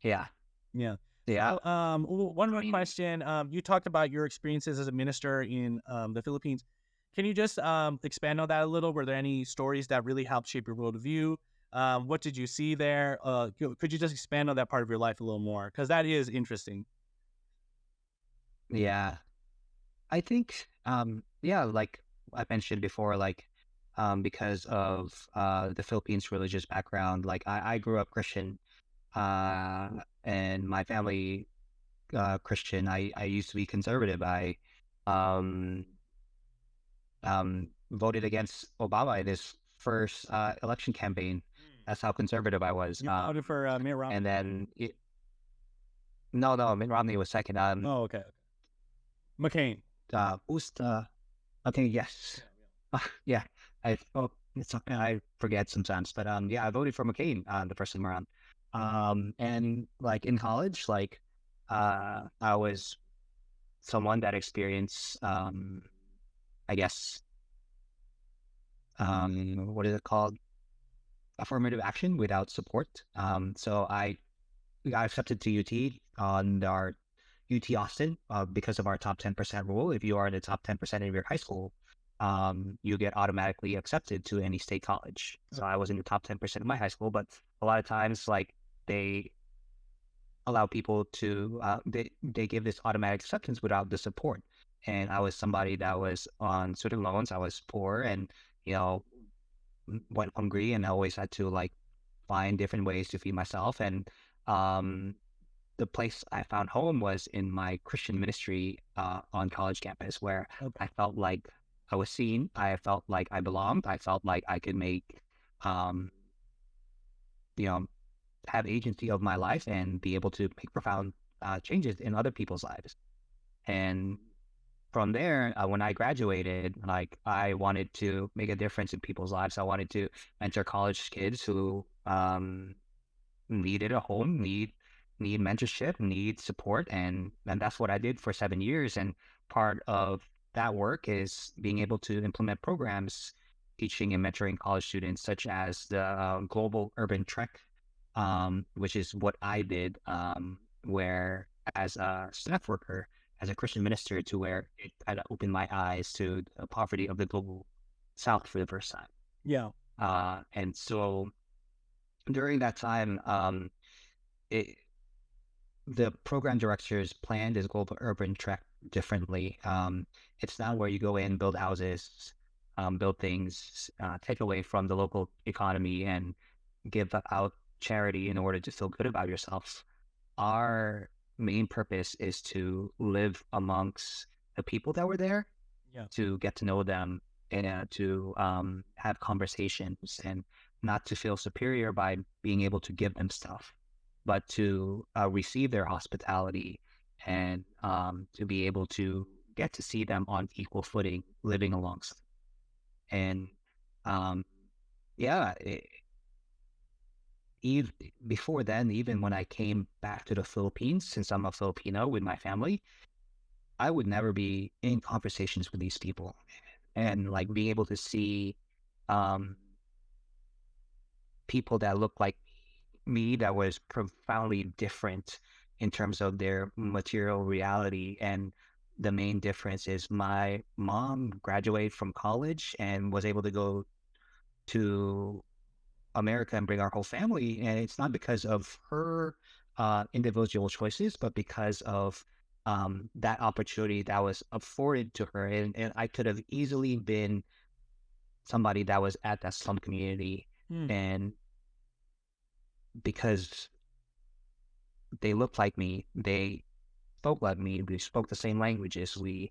Yeah. Yeah. Yeah. So, one I more mean, question. You talked about your experiences as a minister in the Philippines. Can you just expand on that a little? Were there any stories that really helped shape your worldview? What did you see there? Could you just expand on that part of your life a little more? Because that is interesting. yeah. I think, yeah, like I mentioned before, like, because of the Philippines' religious background, like I grew up Christian, uh, and my family Christian. I used to be conservative. I um, voted against Obama in his first election campaign. Mm. That's how conservative I was. You voted for Mitt Romney? And then no, no, Mitt Romney was second. Oh, okay. McCain. Who's the? Okay, yes, Yeah, yeah. yeah. It's okay. I forget sometimes, but yeah, I voted for McCain the first time around. And like in college, like I was someone that experienced I guess what is it called? Affirmative action without support. So I got accepted to UT on our UT Austin because of our top 10% rule. If you are in the top 10% of your high school, you get automatically accepted to any state college. So I was in the top 10% of my high school, but a lot of times, like they allow people to, they give this automatic acceptance without the support. And I was somebody that was on student loans. I was poor and, you know, went hungry and I always had to like find different ways to feed myself. And um, the place I found home was in my Christian ministry on college campus, where Okay. I felt like I was seen. I felt like I belonged. I felt like I could make, um, you know, have agency of my life and be able to make profound changes in other people's lives. And from there, when I graduated, like I wanted to make a difference in people's lives. I wanted to mentor college kids who needed a home, need mentorship, need support, and that's what I did for 7 years. And part of that work is being able to implement programs teaching and mentoring college students, such as the Global Urban Trek, which is what I did, where as a staff worker, as a Christian minister, to where it kind of opened my eyes to the poverty of the global South for the first time. Yeah. And so during that time, it, the program directors planned this global urban track differently. It's not where you go in, build houses, build things, take away from the local economy and give out charity in order to feel good about yourself. Our main purpose is to live amongst the people that were there, Yeah. to get to know them and to have conversations and not to feel superior by being able to give them stuff, but to receive their hospitality and to be able to get to see them on equal footing, living alongside. And um, yeah, even before then, even when I came back to the Philippines, since I'm a Filipino with my family, I would never be in conversations with these people and like being able to see um, people that look like me that was profoundly different in terms of their material reality. And the main difference is my mom graduated from college and was able to go to America and bring our whole family. And it's not because of her individual choices, but because of that opportunity that was afforded to her. And I could have easily been somebody that was at that slum community. Hmm. And because they looked like me, they spoke like me, we spoke the same languages, we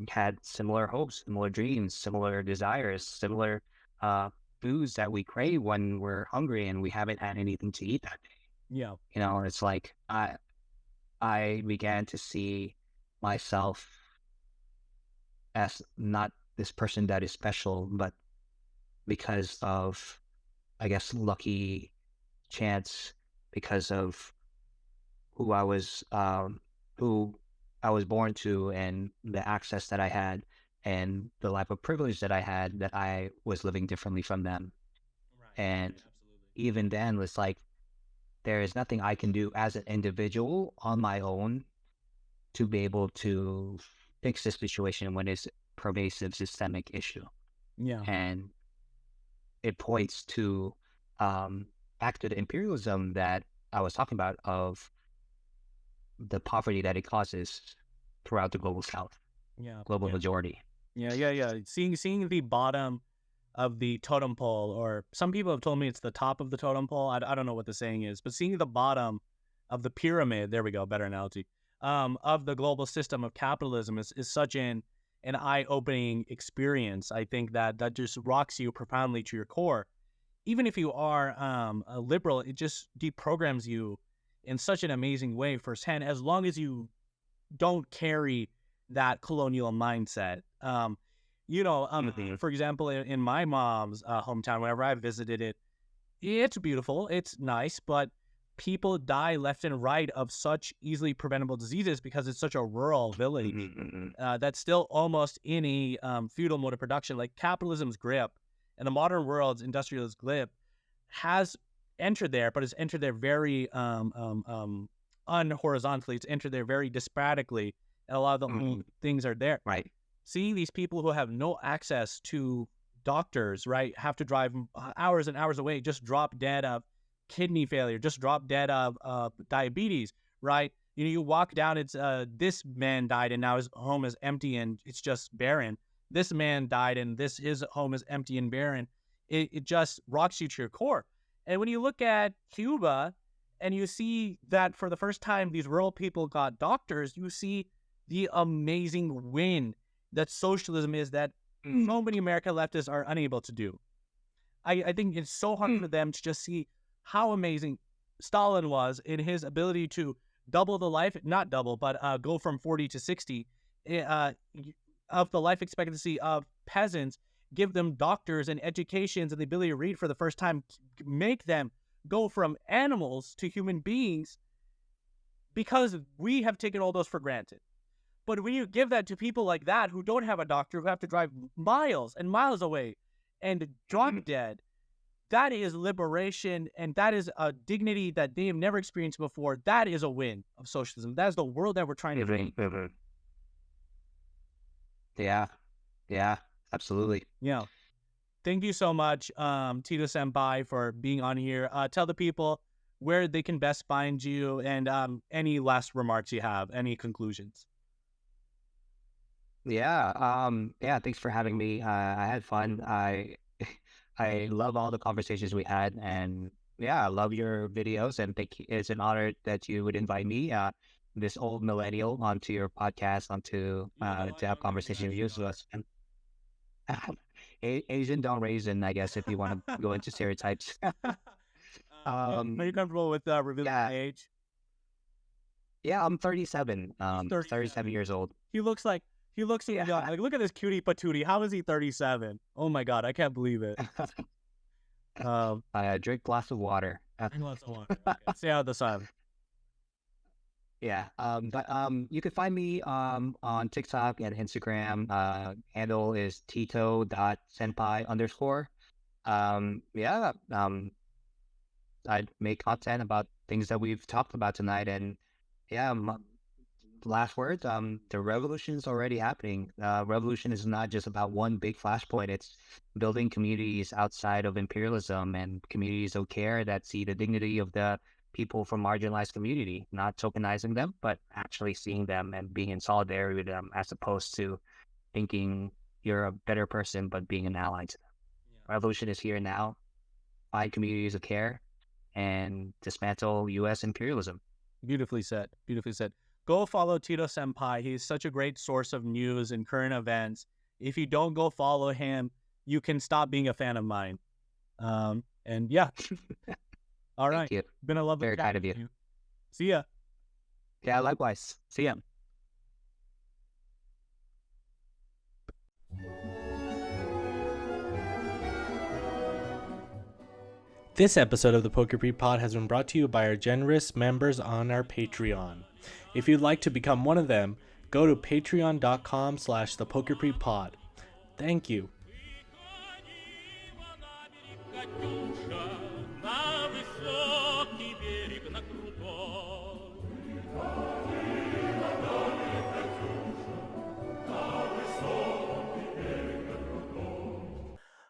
had similar hopes, similar dreams, similar desires, similar uh, foods that we crave when we're hungry and we haven't had anything to eat that day. Yeah. You know, it's like I began to see myself as not this person that is special, but because of, I guess, lucky chance, because of who I was, who I was born to, and the access that I had, and the life of privilege that I had, that I was living differently from them. Right. And Right. Absolutely. even then, it's like there is nothing I can do as an individual on my own to be able to fix this situation when it's pervasive systemic issue. Yeah. And it points to back to the imperialism that I was talking about of the poverty that it causes throughout the global south, Yeah. global Yeah. majority. Yeah. Yeah. Yeah. Seeing the bottom of the totem pole, or some people have told me it's the top of the totem pole. I don't know what the saying is, but seeing the bottom of the pyramid, there we go, better analogy, of the global system of capitalism is such an an eye-opening experience. I think that just rocks you profoundly to your core. Even if you are a liberal, it just deprograms you in such an amazing way firsthand, as long as you don't carry that colonial mindset. Mhm. For example, in my mom's hometown, whenever I visited it, it's beautiful, it's nice, but people die left and right of such easily preventable diseases because it's such a rural village Mhm, mhm. that's still almost in a feudal mode of production. Like capitalism's grip and the modern world's industrialist grip has entered there, but it's entered there very unhorizontally. It's entered there very disparately, and a lot of the Mhm. things are there. Right. Seeing these people who have no access to doctors, right, have to drive hours and hours away, just drop dead of kidney failure, just drop dead of diabetes, right? You walk down, it's this man died and now his home is empty and it's just barren. This man died and his home is empty and barren. It just rocks you to your core. And when you look at Cuba and you see that for the first time these rural people got doctors, you see the amazing win that socialism is that Mm. so many American leftists are unable to do. I think it's so hard Mm. for them to just see how amazing Stalin was in his ability to double the life, not double, but go from 40 to 60 of the life expectancy of peasants, give them doctors and educations and the ability to read for the first time, make them go from animals to human beings because we have taken all those for granted. But when you give that to people like that who don't have a doctor, who have to drive miles and miles away and drop Mhm. dead, that is liberation and that is a dignity that they have never experienced before. That is a win of socialism. That is the world that we're trying to Mhm. create. Mhm. Yeah. Yeah. Absolutely. Yeah. Thank you so much, Tito Senpai, for being on here. Tell the people where they can best find you and any last remarks you have, any conclusions. Yeah. Yeah. Thanks for having me. I had fun. I love all the conversations we had, and yeah, I love your videos. And thank you. It's an honor that you would invite me, this old millennial, onto your podcast, onto You're a lot to have younger than you conversations actually with are. us. And Asian don't raisin, I guess, if you want to go into stereotypes. Are you um, comfortable with revealing yeah, my age? yeah. I'm 37. He's 37 37. years old. He looks like he looks young. Yeah. Like, look at this cutie patootie. How is he 37? Oh my god, I can't believe it. Um, I drink glass of water. drink lots of water. Okay, stay out of the sun. Yeah. But you can find me on TikTok and Instagram. Handle is tito.senpai underscore. Yeah. I make content about things that we've talked about tonight, and yeah. Last words. The revolution is already happening. Revolution is not just about one big flashpoint. It's building communities outside of imperialism and communities of care that see the dignity of the people from marginalized community, not tokenizing them, but actually seeing them and being in solidarity with them, as opposed to thinking you're a better person, but being an ally to them. Yeah. Revolution is here now. Find communities of care and dismantle U.S. imperialism. Beautifully said. Beautifully said. Go follow Tito Senpai. He's such a great source of news and current events. If you don't go follow him, you can stop being a fan of mine. And yeah, all Thank right. you. Been a lovely Very chat kind of with you. you. See ya. Yeah, likewise. See ya. This episode of the Pokepreet Pod has been brought to you by our generous members on our Patreon. If you'd like to become one of them, go to patreon.com/thepokepreetpod. Thank you.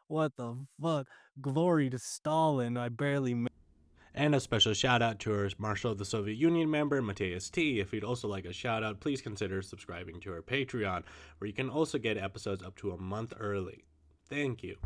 What the fuck? Glory to Stalin. I barely. And a special shout out to our Marshal of the Soviet Union member, Matthias T. If you'd also like a shout out, please consider subscribing to our Patreon, where you can also get episodes up to a month early. Thank you.